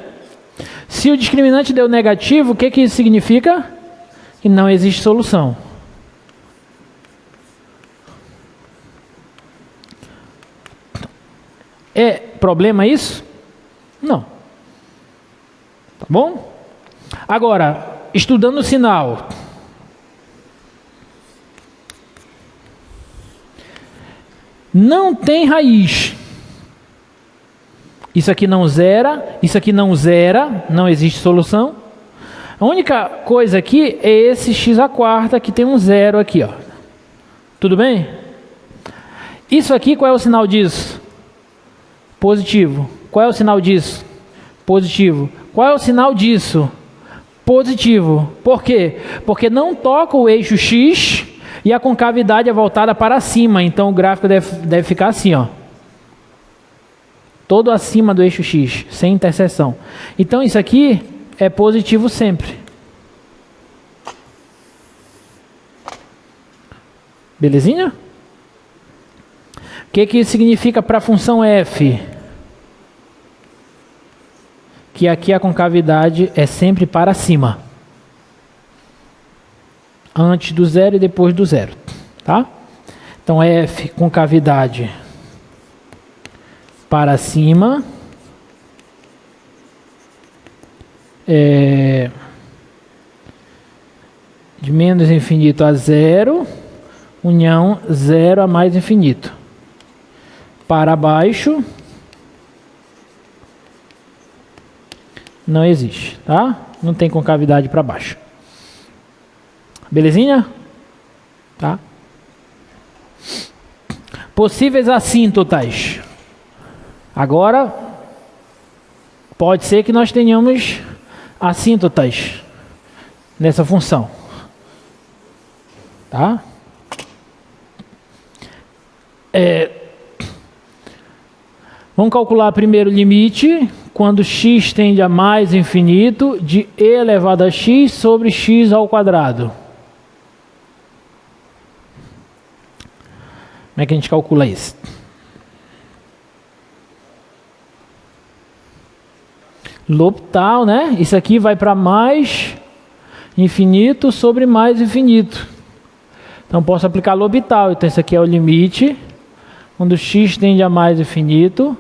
Se o discriminante deu negativo, o que isso significa? Que não existe solução. É problema isso? Não. Tá bom? Agora, estudando o sinal. Não tem raiz. Isso aqui não zera, isso aqui não zera, não existe solução. A única coisa aqui é esse x à quarta que tem um zero aqui, ó. Tudo bem? Isso aqui, qual é o sinal disso? Positivo. Qual é o sinal disso? Positivo. Qual é o sinal disso? Positivo. Por quê? Porque não toca o eixo x e a concavidade é voltada para cima. Então o gráfico deve ficar assim, ó. Todo acima do eixo x, sem interseção. Então isso aqui é positivo sempre. Belezinha? O que isso significa para a função f? Que aqui a concavidade é sempre para cima. Antes do zero e depois do zero. Tá? Então f, concavidade para cima. De menos infinito a zero. União zero a mais infinito. Para baixo. Não existe, tá? Não tem concavidade para baixo. Belezinha? Tá? Possíveis assíntotas. Agora, pode ser que nós tenhamos assíntotas nessa função. Tá? Vamos calcular primeiro o limite quando x tende a mais infinito de e elevado a x sobre x ao quadrado. Como é que a gente calcula isso? L'Hopital, né? Isso aqui vai para mais infinito sobre mais infinito. Então posso aplicar L'Hopital. Então isso aqui é o limite quando x tende a mais infinito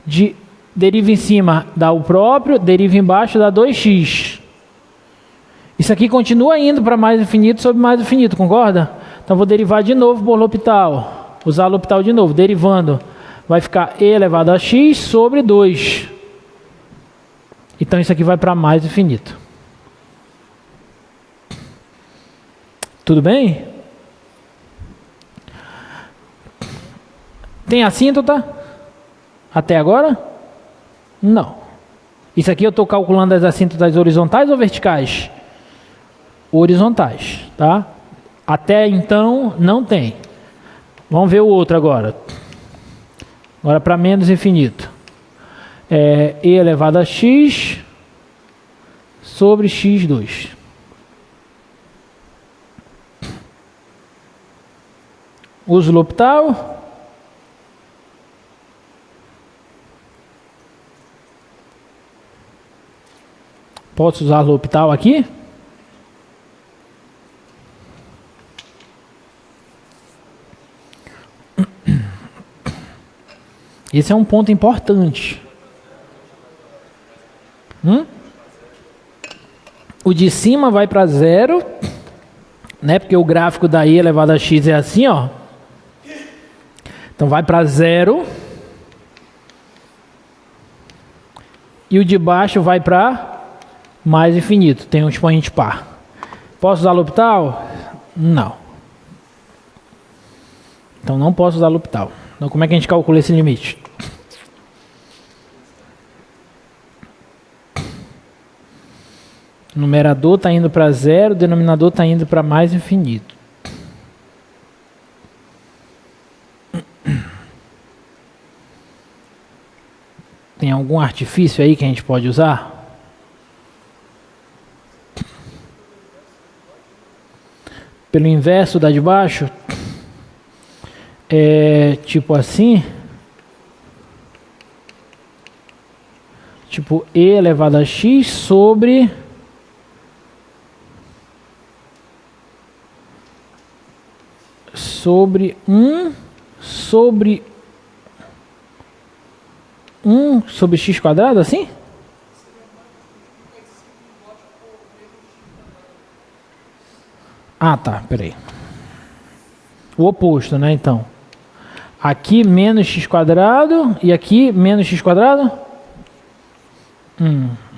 de deriva em cima dá o próprio, deriva embaixo dá 2x. Isso aqui continua indo para mais infinito sobre mais infinito, concorda? Então vou derivar de novo por L'Hopital. Usar L'Hopital de novo, derivando. Vai ficar e elevado a x sobre 2. Então isso aqui vai para mais infinito. Tudo bem? Tem assíntota? Até agora? Não. Isso aqui eu estou calculando as assíntotas horizontais ou verticais? Horizontais, tá? Até então não tem. Vamos ver o outro agora. Agora para menos infinito. E elevado a x sobre x2. Uso L'Hopital. Posso usar L'Hopital aqui? Esse é um ponto importante. O de cima vai para zero, né? Porque o gráfico da i elevado a x é assim, ó. Então vai para zero. E o de baixo vai para mais infinito. Tem um expoente par. Posso usar L'Hopital? Não. Então não posso usar L'Hopital. Então como é que a gente calcula esse limite? O numerador está indo para zero, o denominador está indo para mais infinito. Tem algum artifício aí que a gente pode usar? Pelo inverso da de baixo? Tipo assim. Tipo e elevado a x sobre... sobre 1 sobre x quadrado, assim? Ah, tá, peraí. O oposto, né, então. Aqui menos x quadrado e aqui menos x quadrado?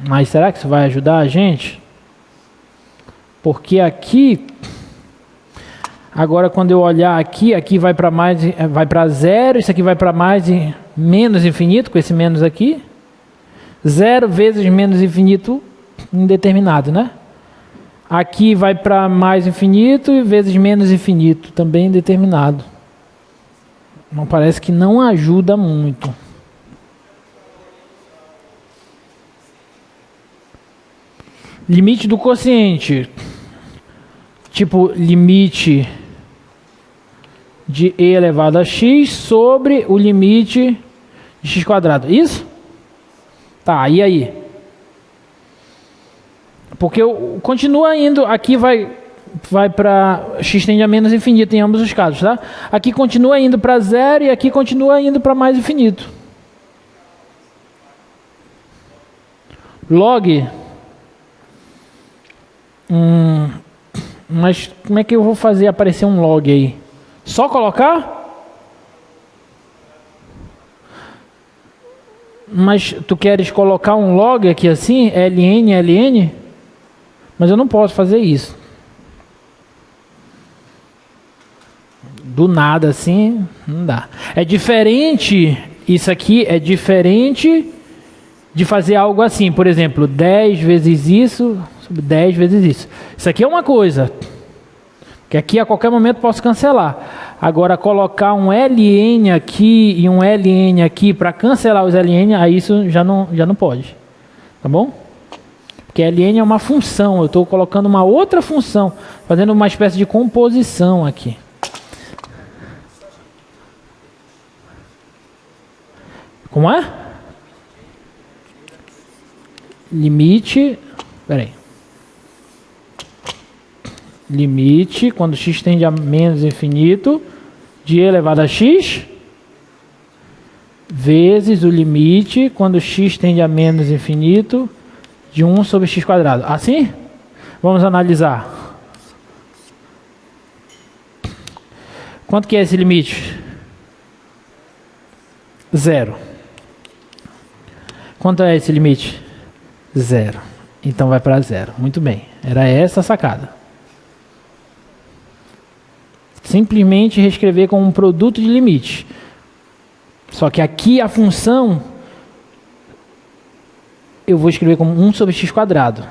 Mas será que isso vai ajudar a gente? Porque aqui... Agora, quando eu olhar aqui, aqui vai para mais, vai para zero, isso aqui vai para mais e menos infinito, com esse menos aqui. Zero vezes menos infinito indeterminado, né? Aqui vai para mais infinito e vezes menos infinito, também indeterminado. Não parece que não ajuda muito. Limite do quociente. Tipo, limite de e elevado a x sobre o limite de x quadrado. Isso? Tá, e aí? Porque continua indo, aqui vai para x tende a menos infinito em ambos os casos, tá? Aqui continua indo para zero e aqui continua indo para mais infinito. Log. Mas como é que eu vou fazer aparecer um log aí? Só colocar? Mas tu queres colocar um log aqui assim? ln, ln? Mas eu não posso fazer isso. Do nada assim, não dá. É diferente, isso aqui é diferente de fazer algo assim. Por exemplo, 10 vezes isso, sobre 10 vezes isso. Isso aqui é uma coisa. Que aqui a qualquer momento posso cancelar. Agora colocar um ln aqui e um ln aqui para cancelar os ln, aí isso já não pode. Tá bom? Porque ln é uma função, eu estou colocando uma outra função, fazendo uma espécie de composição aqui. Como é? Limite, peraí. Limite, quando x tende a menos infinito, de e elevado a x, vezes o limite, quando x tende a menos infinito, de 1 sobre x quadrado. Assim? Vamos analisar. Quanto que é esse limite? 0. Quanto é esse limite? 0. Então vai para 0. Muito bem. Era essa a sacada. Simplesmente reescrever como um produto de limite. Só que aqui a função eu vou escrever como 1 sobre x quadrado.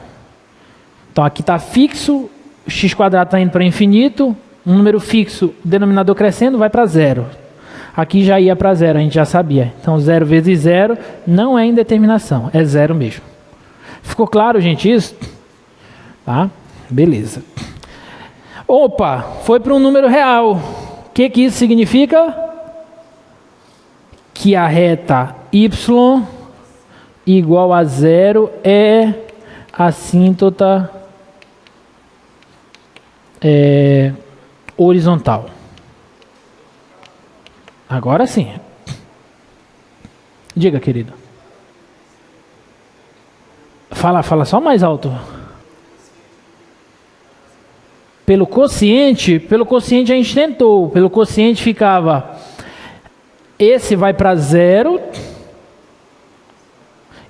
Então aqui está fixo, o x quadrado está indo para infinito, um número fixo, denominador crescendo, vai para zero. Aqui já ia para zero, a gente já sabia. Então 0 vezes 0 não é indeterminação, é zero mesmo. Ficou claro, gente, isso? Tá? Beleza. Opa, foi para um número real. O que isso significa? Que a reta y igual a zero é assíntota horizontal. Agora sim. Diga, querido. Fala só mais alto. Pelo quociente a gente tentou. Pelo quociente ficava, esse vai para zero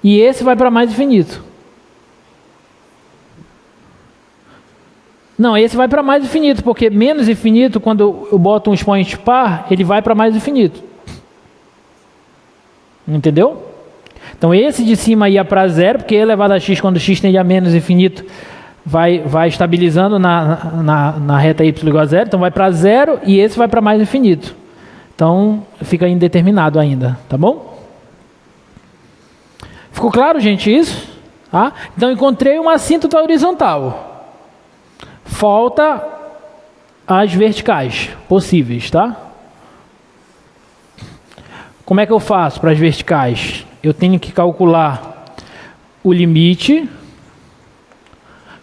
e esse vai para mais infinito. Não, esse vai para mais infinito, porque menos infinito, quando eu boto um expoente par, ele vai para mais infinito. Entendeu? Então esse de cima ia para zero, porque e elevado a x, quando x tende a menos infinito, vai estabilizando na reta y igual a zero. Então vai para zero e esse vai para mais infinito. Então fica indeterminado ainda, tá bom? Ficou claro, gente, isso? Tá? Então encontrei uma assíntota horizontal. Falta as verticais possíveis, tá? Como é que eu faço para as verticais? Eu tenho que calcular o limite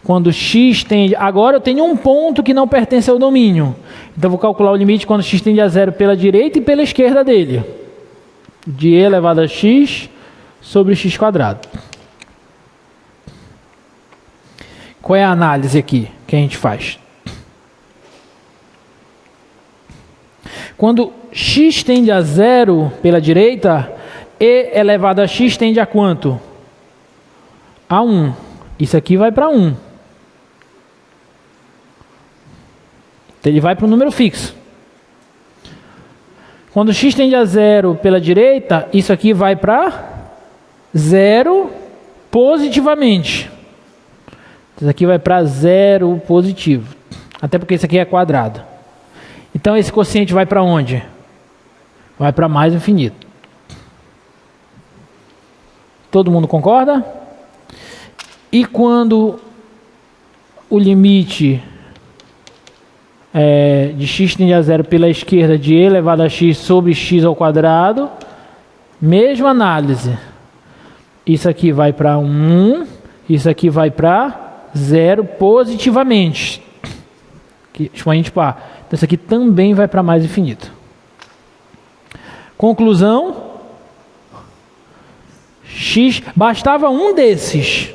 quando x tende... Agora eu tenho um ponto que não pertence ao domínio. Então eu vou calcular o limite quando x tende a zero pela direita e pela esquerda dele. De e elevado a x sobre x quadrado. Qual é a análise aqui que a gente faz? Quando x tende a zero pela direita, e elevado a x tende a quanto? A 1. Isso aqui vai para 1. Então ele vai para um número fixo. Quando x tende a zero pela direita, isso aqui vai para 0 positivamente. Isso aqui vai para 0 positivo. Até porque isso aqui é quadrado. Então esse quociente vai para onde? Vai para mais infinito. Todo mundo concorda? E quando o limite de x tende a zero pela esquerda de e elevado a x sobre x ao quadrado, mesma análise. Isso aqui vai para 1, isso aqui vai para 0 positivamente. Expoente par. Então isso aqui também vai para mais infinito. Conclusão. X, bastava um desses.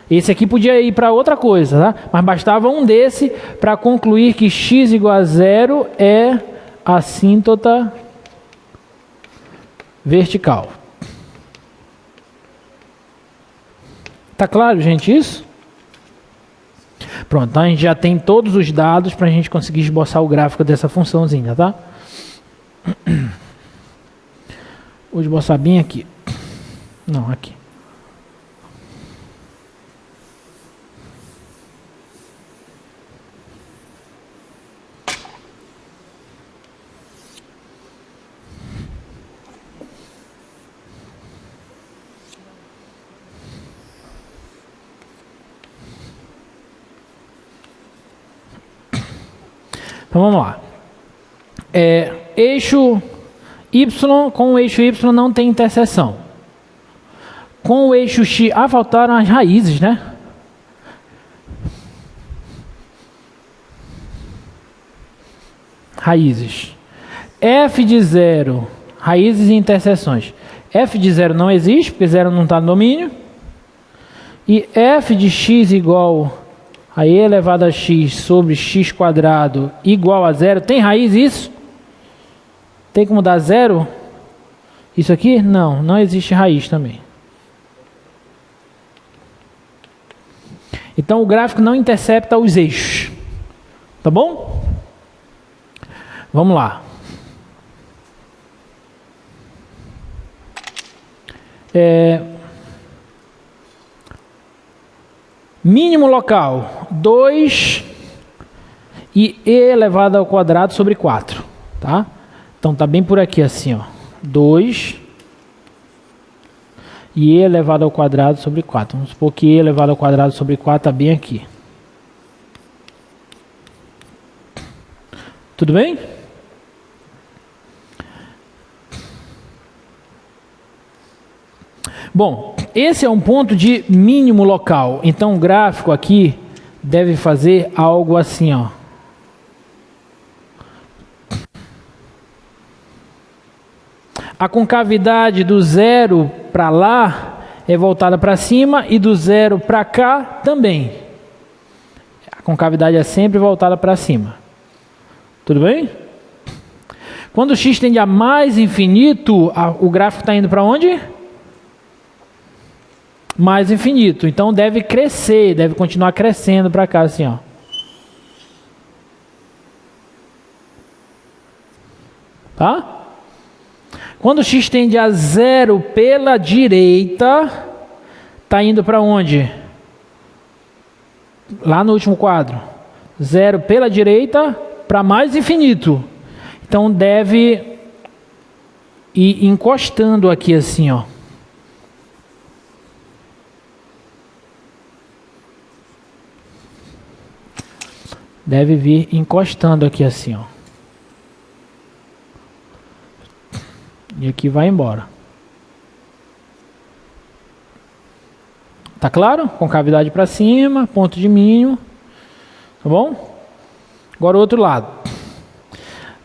Esse aqui podia ir para outra coisa, tá? Mas bastava um desse para concluir que x igual a 0 é assíntota vertical. Tá claro, gente, isso? Pronto, então a gente já tem todos os dados para a gente conseguir esboçar o gráfico dessa funçãozinha, tá? Vou esboçar bem aqui. Não, aqui. Então vamos lá. Eixo Y com o eixo Y não tem interseção. Com o eixo X... faltaram as raízes, né? Raízes. F de 0, raízes e interseções. F de 0 não existe, porque 0 não está no domínio. E f de x igual a e elevado a x sobre x quadrado igual a 0. Tem raiz isso? Tem como dar 0? Isso aqui? Não, não existe raiz também. Então o gráfico não intercepta os eixos. Tá bom? Vamos lá. Mínimo local, 2 e e elevado ao quadrado sobre 4, tá? Então tá bem por aqui assim, ó. 2 e e elevado ao quadrado sobre 4. Vamos supor que e elevado ao quadrado sobre 4 tá bem aqui. Tudo bem? Bom, esse é um ponto de mínimo local. Então o gráfico aqui deve fazer algo assim, ó. A concavidade do zero para lá é voltada para cima e do zero para cá também. A concavidade é sempre voltada para cima. Tudo bem? Quando x tende a mais infinito, o gráfico está indo para onde? Mais infinito. Então deve crescer, deve continuar crescendo para cá assim, ó. Tá? Quando x tende a zero pela direita, está indo para onde? Lá no último quadro. Zero pela direita para mais infinito. Então deve ir encostando aqui assim, ó. Deve vir encostando aqui assim, ó. E aqui vai embora. Tá claro? Concavidade para cima, ponto de mínimo. Tá bom? Agora o outro lado.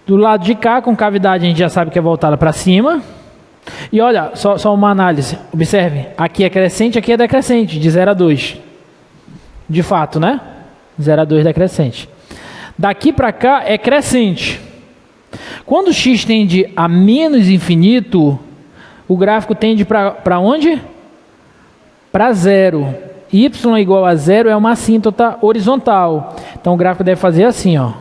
Do lado de cá, concavidade a gente já sabe que é voltada para cima. E olha, só uma análise. Observe, aqui é crescente, aqui é decrescente, de 0 a 2. De fato, né? 0 a 2 decrescente. Daqui para cá é crescente. Quando x tende a menos infinito, o gráfico tende para onde? Para zero. Y igual a zero é uma assíntota horizontal. Então o gráfico deve fazer assim, ó.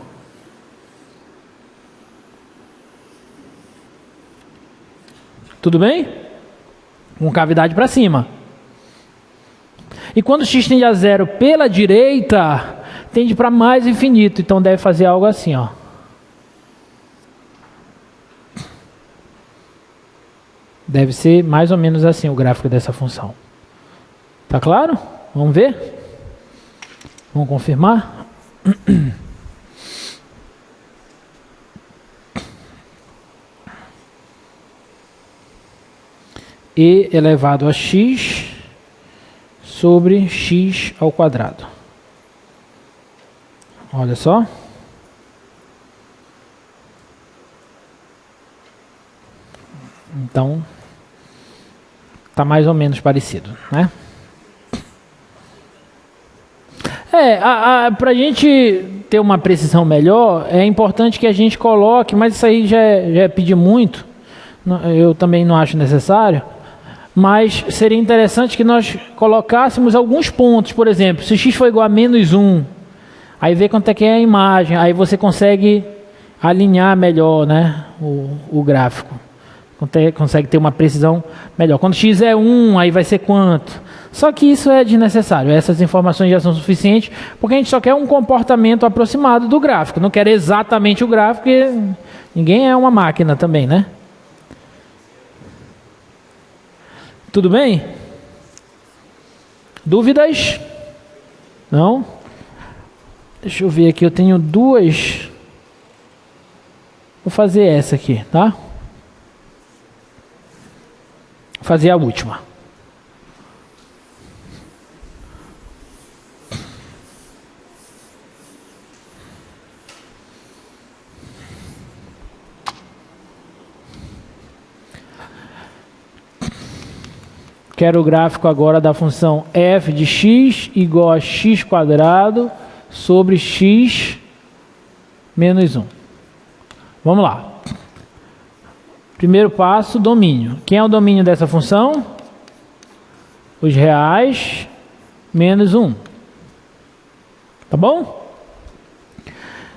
Tudo bem? Concavidade para cima. E quando x tende a zero pela direita, tende para mais infinito. Então deve fazer algo assim, ó. Deve ser mais ou menos assim o gráfico dessa função. Tá claro? Vamos ver? Vamos confirmar? E elevado a x sobre x ao quadrado. Olha só. Então, tá mais ou menos parecido, né? Para a gente ter uma precisão melhor, é importante que a gente coloque, mas isso aí já é pedir muito, eu também não acho necessário, mas seria interessante que nós colocássemos alguns pontos, por exemplo, se x for igual a menos 1, aí vê quanto é que é a imagem, aí você consegue alinhar melhor, né, o gráfico. Consegue ter uma precisão melhor. Quando x é 1, aí vai ser quanto? Só que isso é desnecessário. Essas informações já são suficientes, porque a gente só quer um comportamento aproximado do gráfico. Não quer exatamente o gráfico, porque ninguém é uma máquina também, né? Tudo bem? Dúvidas? Não? Deixa eu ver aqui, eu tenho duas. Vou fazer essa aqui, tá? Fazer a última. Quero o gráfico agora da função f de x igual a x quadrado sobre x menos 1. Vamos lá. Primeiro passo, domínio. Quem é o domínio dessa função? Os reais menos 1. Tá bom?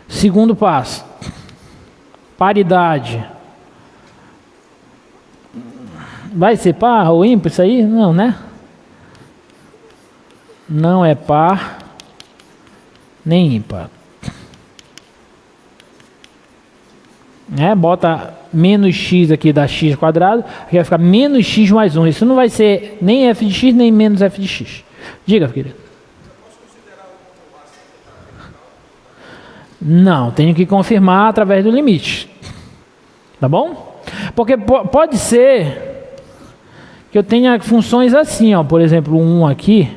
Segundo passo, paridade. Vai ser par ou ímpar isso aí? Não, né? Não é par nem ímpar. Bota menos x aqui da x quadrado, aqui vai ficar menos x mais 1. Isso não vai ser nem f de x, nem menos f de x. Diga, querido. Não, tenho que confirmar através do limite. Tá bom? Porque pode ser que eu tenha funções assim, ó, por exemplo, 1 aqui.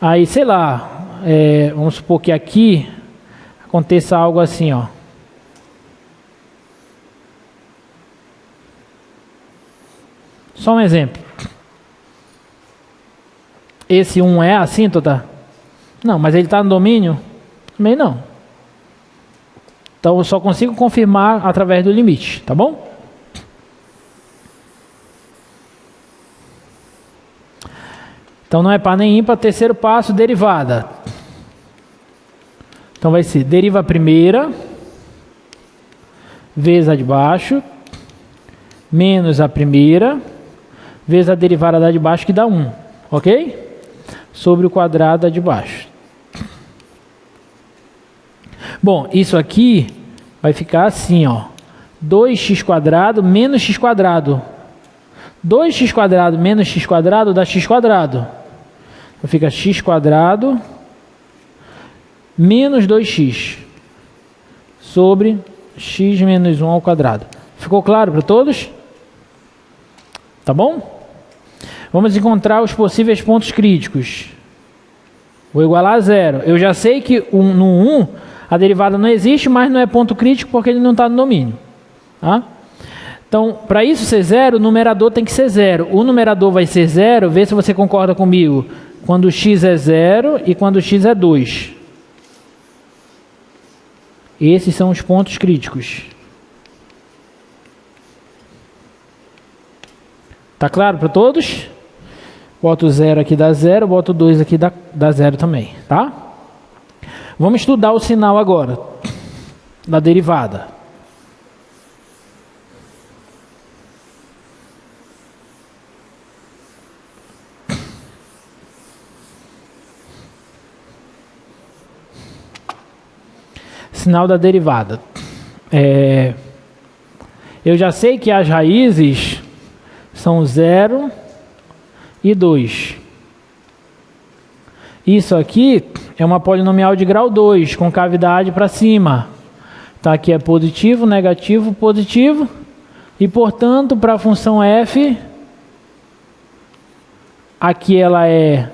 Aí, sei lá, vamos supor que aqui aconteça algo assim, ó. Só um exemplo. Esse 1 é assíntota? Não, mas ele está no domínio? Também não. Então eu só consigo confirmar através do limite, tá bom? Então não é par nem ímpar. Terceiro passo, derivada. Então vai ser deriva a primeira vezes a de baixo menos a primeira vezes a derivada da de baixo, que dá 1, ok? Sobre o quadrado da de baixo. Bom, isso aqui vai ficar assim, ó. 2x² menos x². 2x² menos x² dá x². Então fica x² menos 2x sobre x menos 1 ao quadrado. Ficou claro para todos? Tá bom? Vamos encontrar os possíveis pontos críticos. Vou igualar a zero. Eu já sei que no 1 a derivada não existe, mas não é ponto crítico porque ele não está no domínio. Tá? Então, para isso ser zero, o numerador tem que ser zero. O numerador vai ser zero, vê se você concorda comigo, quando x é 0 e quando x é 2. Esses são os pontos críticos. Tá claro para todos? Boto 0 aqui dá 0, boto 2 aqui dá 0 também, tá? Vamos estudar o sinal agora, da derivada. Sinal da derivada. Eu já sei que as raízes são 0 e 2. Isso aqui é uma polinomial de grau 2, com cavidade para cima. Tá, aqui é positivo, negativo, positivo. E, portanto, para a função f, aqui ela é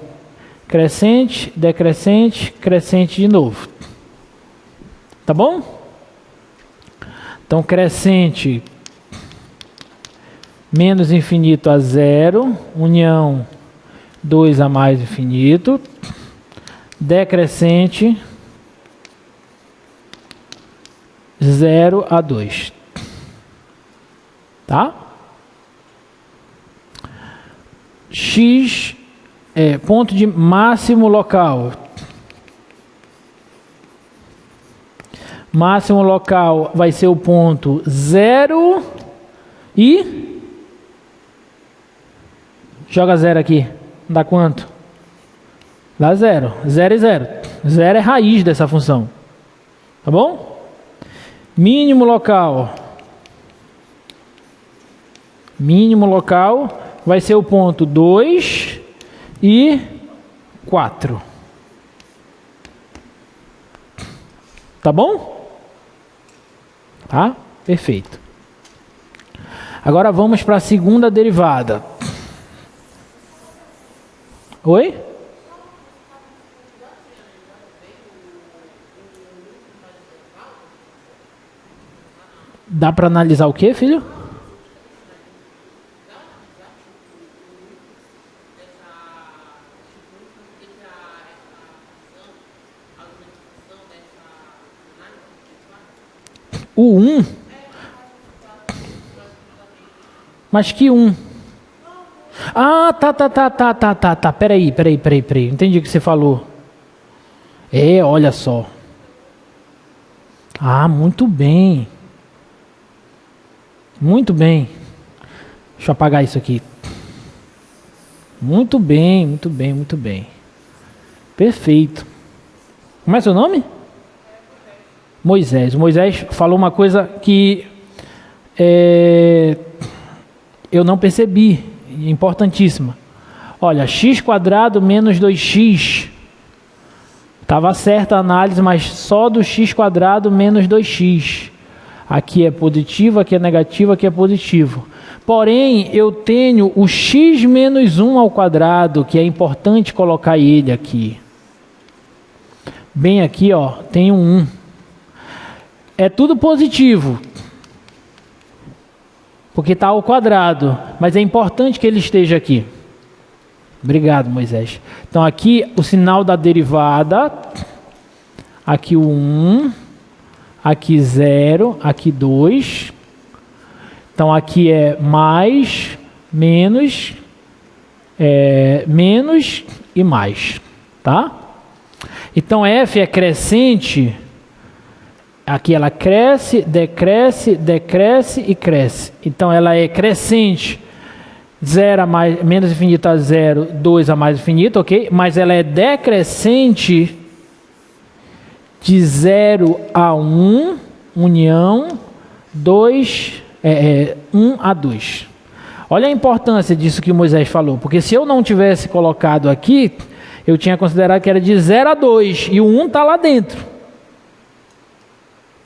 crescente, decrescente, crescente de novo. Tá bom? Então, crescente menos infinito a 0, união 2 a mais infinito, decrescente 0 a 2. Tá? X é ponto de máximo local. Máximo local vai ser o ponto 0 e... Joga 0 aqui. Dá quanto? Dá 0. 0 e 0. 0 é raiz dessa função. Tá bom? Mínimo local. Mínimo local vai ser o ponto 2 e 4. Tá bom? Tá? Perfeito. Agora vamos para a segunda derivada. Oi? Dá para analisar o que, filho? O 1? Mas que 1? Ah, tá. Peraí. Entendi o que você falou. Olha só. Ah, muito bem. Muito bem. Deixa eu apagar isso aqui. Muito bem, muito bem, muito bem. Perfeito. Como é seu nome? Moisés. O Moisés falou uma coisa que eu não percebi, importantíssima. Olha, x² menos 2x. Estava certa a análise, mas só do x² menos 2x. Aqui é positivo, aqui é negativo, aqui é positivo. Porém, eu tenho o x menos 1 ao quadrado, que é importante colocar ele aqui. Bem aqui, ó, tem um 1. É tudo positivo, porque está ao quadrado, mas é importante que ele esteja aqui. Obrigado, Moisés. Então aqui o sinal da derivada, aqui o 1, aqui 0, aqui 2. Então aqui é mais, menos, menos e mais, tá? Então f é crescente, aqui ela cresce, decresce, decresce e cresce. Então ela é crescente. 0 a mais, menos infinito a 0, 2 a mais infinito, ok? Mas ela é decrescente de 0 a 1, união, 2, 1 a 2. Olha a importância disso que o Moisés falou, porque se eu não tivesse colocado aqui, eu tinha considerado que era de 0 a 2, e o 1 está lá dentro.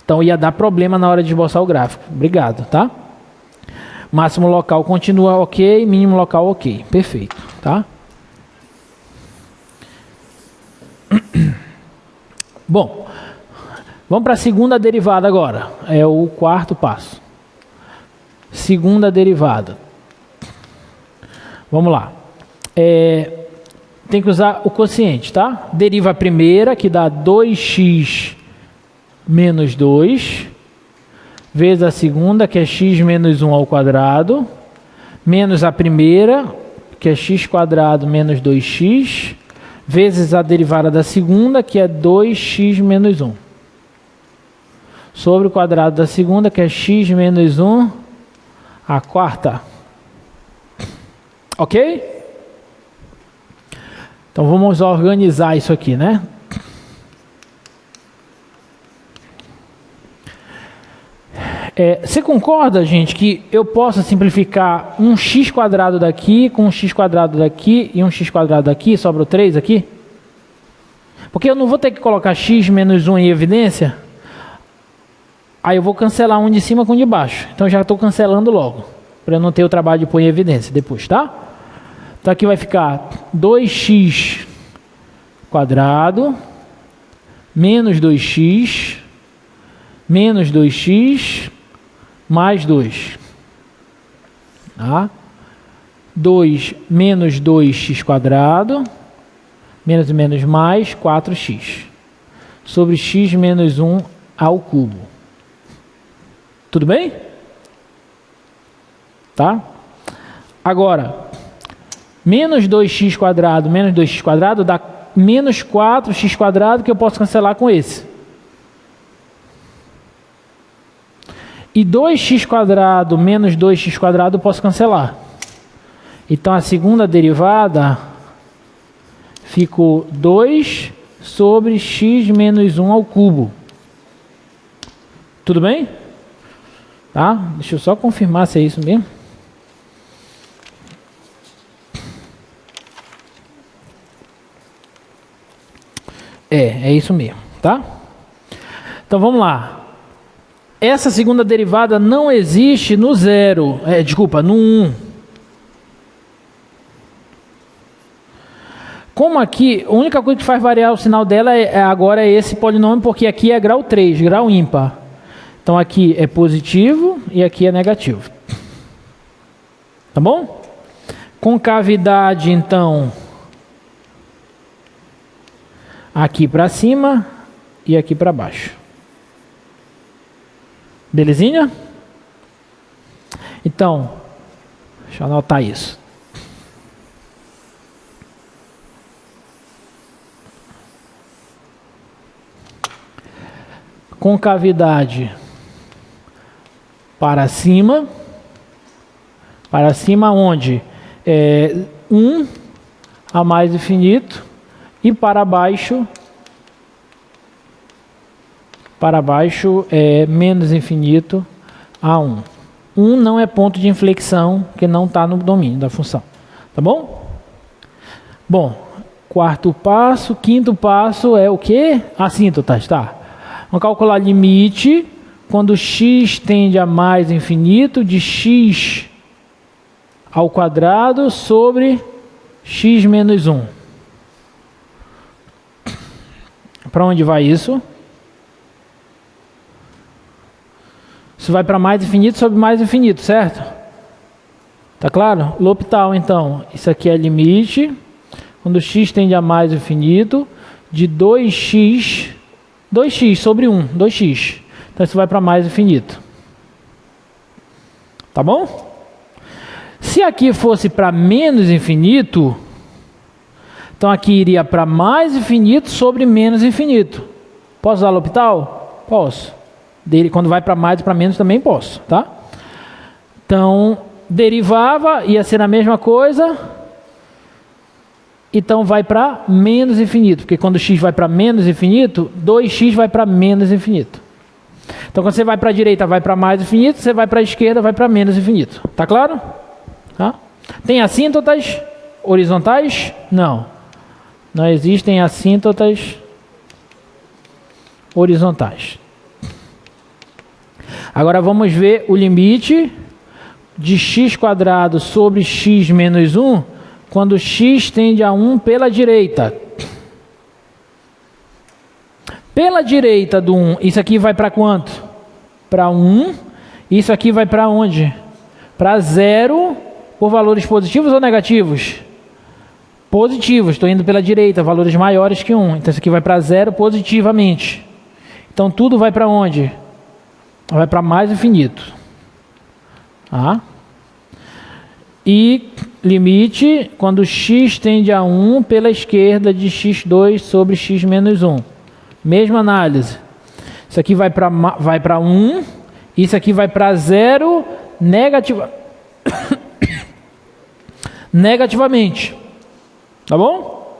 Então ia dar problema na hora de esboçar o gráfico. Obrigado, tá? Máximo local continua ok, mínimo local ok. Perfeito, tá? Bom, vamos para a segunda derivada agora. É o quarto passo. Segunda derivada. Vamos lá. Tem que usar o quociente, tá? Deriva a primeira, que dá 2x menos 2. Vezes a segunda, que é x menos 1 ao quadrado, menos a primeira, que é x² menos 2x, vezes a derivada da segunda, que é 2x menos 1. Sobre o quadrado da segunda, que é x menos 1 a quarta. Ok? Então vamos organizar isso aqui, né? Você concorda, gente, que eu possa simplificar um x² daqui com um x² daqui e um x² daqui, sobra o 3 aqui? Porque eu não vou ter que colocar x menos 1 em evidência. Aí eu vou cancelar um de cima com um de baixo. Então já estou cancelando logo, para eu não ter o trabalho de pôr em evidência depois, tá? Então aqui vai ficar 2x² menos 2x menos 2x mais 2. Tá? 2 menos 2x², menos e menos mais 4x, sobre x menos 1 ao cubo. Tudo bem? Tá? Agora, menos 2x² menos 2x² dá menos 4x², que eu posso cancelar com esse. E 2x² menos 2x² eu posso cancelar. Então a segunda derivada ficou 2 sobre x menos 1 ao cubo. Tudo bem? Tá? Deixa eu só confirmar se é isso mesmo. É isso mesmo, tá? Então vamos lá. Essa segunda derivada não existe no 0, no 1. Como aqui, a única coisa que faz variar o sinal dela agora é esse polinômio, porque aqui é grau 3, grau ímpar. Então aqui é positivo e aqui é negativo. Tá bom? Concavidade, então, aqui para cima e aqui para baixo. Belezinha? Então, deixa eu anotar isso. Concavidade para cima, Para cima onde? 1 a mais infinito, e para baixo é menos infinito a 1. 1 não é ponto de inflexão, que não está no domínio da função. Tá bom? Bom, quinto passo é o quê? Assíntotas, tá? Vamos calcular limite quando x tende a mais infinito de x ao quadrado sobre x menos 1. Para onde vai isso? Isso vai para mais infinito sobre mais infinito, certo? Tá claro? L'Hopital, então. Isso aqui é limite quando x tende a mais infinito de 2x sobre 1, 2x. Então isso vai para mais infinito. Tá bom? Se aqui fosse para menos infinito, então aqui iria para mais infinito sobre menos infinito. Posso usar L'Hopital? Posso. Quando vai para mais e para menos também posso, tá? Então, derivava, ia ser a mesma coisa. Então vai para menos infinito, porque quando x vai para menos infinito, 2x vai para menos infinito. Então quando você vai para a direita, vai para mais infinito, você vai para a esquerda, vai para menos infinito. Tá claro? Tá? Tem assíntotas horizontais? Não. Não existem assíntotas horizontais. Agora vamos ver o limite de x² sobre x menos 1 quando x tende a 1 pela direita. Pela direita do 1, isso aqui vai para quanto? Para 1. Isso aqui vai para onde? Para 0 por valores positivos ou negativos? Positivos, estou indo pela direita, valores maiores que 1. Então isso aqui vai para 0 positivamente. Então tudo vai para onde? Vai para mais infinito. Tá? E limite quando x tende a 1 pela esquerda de x2 sobre x menos 1. Mesma análise. Isso aqui vai para 1. Isso aqui vai para 0 negativamente. Tá bom?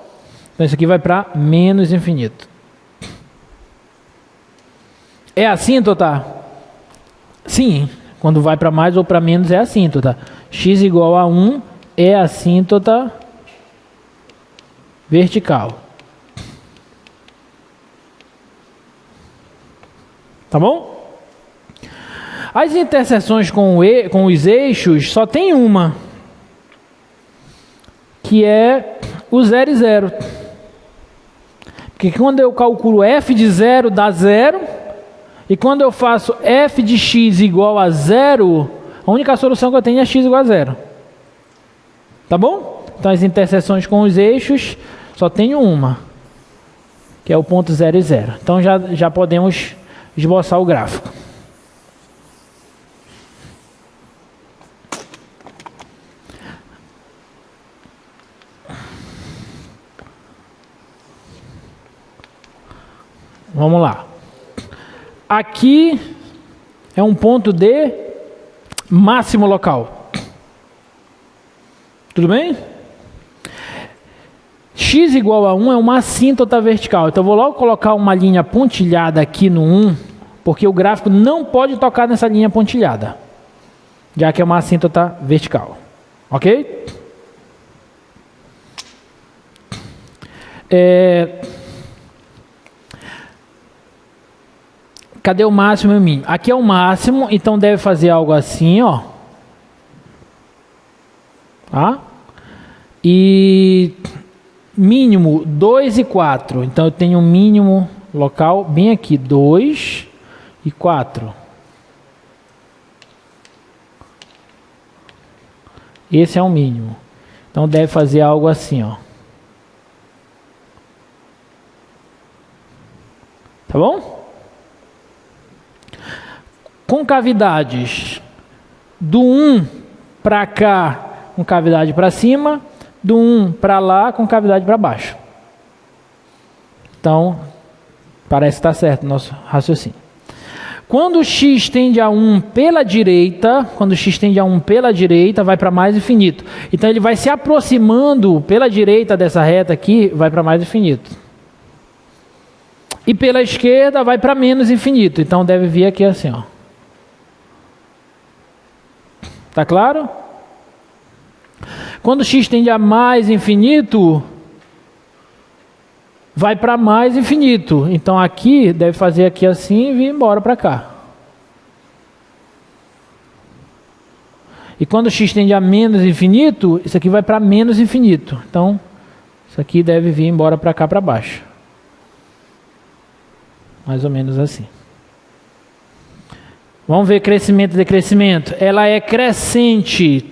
Então isso aqui vai para menos infinito. É assíntota? Sim. Quando vai para mais ou para menos é assíntota. X igual a 1 é assíntota vertical. Tá bom? As interseções com os eixos só tem uma, que é o 0 e 0. Porque quando eu calculo f de 0 dá 0, e quando eu faço f de x igual a 0, a única solução que eu tenho é x igual a 0. Tá bom? Então as interseções com os eixos só tem uma, que é o ponto 0 e 0. Então já podemos esboçar o gráfico. Vamos lá. Aqui é um ponto de máximo local. Tudo bem? X igual a 1 é uma assíntota vertical. Então eu vou logo colocar uma linha pontilhada aqui no 1, porque o gráfico não pode tocar nessa linha pontilhada, já que é uma assíntota vertical. Ok? Cadê o máximo e o mínimo? Aqui é o máximo, então deve fazer algo assim, ó. Tá? E mínimo 2 e 4. Então eu tenho um mínimo local bem aqui, 2 e 4. Esse é o mínimo. Então deve fazer algo assim, ó. Tá bom? Concavidades. Do 1 para cá, concavidade para cima. Do 1 para lá, concavidade para baixo. Então, parece que está certo o nosso raciocínio. Quando x tende a 1 pela direita, vai para mais infinito. Então ele vai se aproximando pela direita dessa reta aqui, vai para mais infinito. E pela esquerda vai para menos infinito. Então deve vir aqui assim, ó. Tá claro? Quando x tende a mais infinito, vai para mais infinito. Então aqui deve fazer aqui assim e vir embora para cá. E quando x tende a menos infinito, isso aqui vai para menos infinito. Então isso aqui deve vir embora para cá, para baixo. Mais ou menos assim. Vamos ver crescimento e decrescimento. Ela é crescente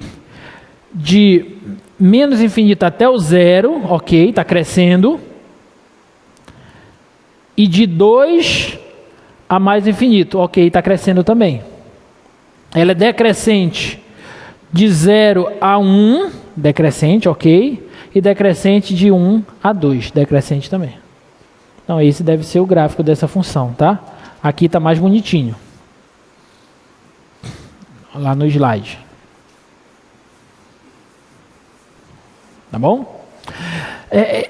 de menos infinito até o zero, ok, está crescendo. E de 2 a mais infinito, ok, está crescendo também. Ela é decrescente de 0 a 1, decrescente, ok. E decrescente de 1 a 2, decrescente também. Então esse deve ser o gráfico dessa função, tá? Aqui está mais bonitinho. Lá no slide. Tá bom?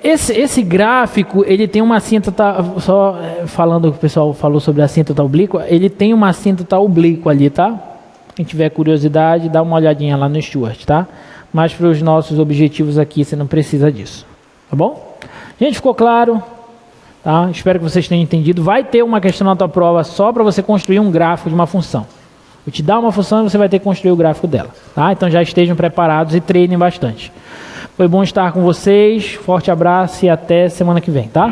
Esse gráfico, ele tem uma assíntota, só falando que o pessoal falou sobre a assíntota oblíqua, ele tem uma assíntota oblíqua ali, tá? Quem tiver curiosidade, dá uma olhadinha lá no Stuart, tá? Mas para os nossos objetivos aqui, você não precisa disso, tá bom? Gente, ficou claro? Tá? Espero que vocês tenham entendido. Vai ter uma questão na tua prova só para você construir um gráfico de uma função. Vou te dar uma função e você vai ter que construir o gráfico dela, tá? Então já estejam preparados e treinem bastante. Foi bom estar com vocês, forte abraço e até semana que vem, tá?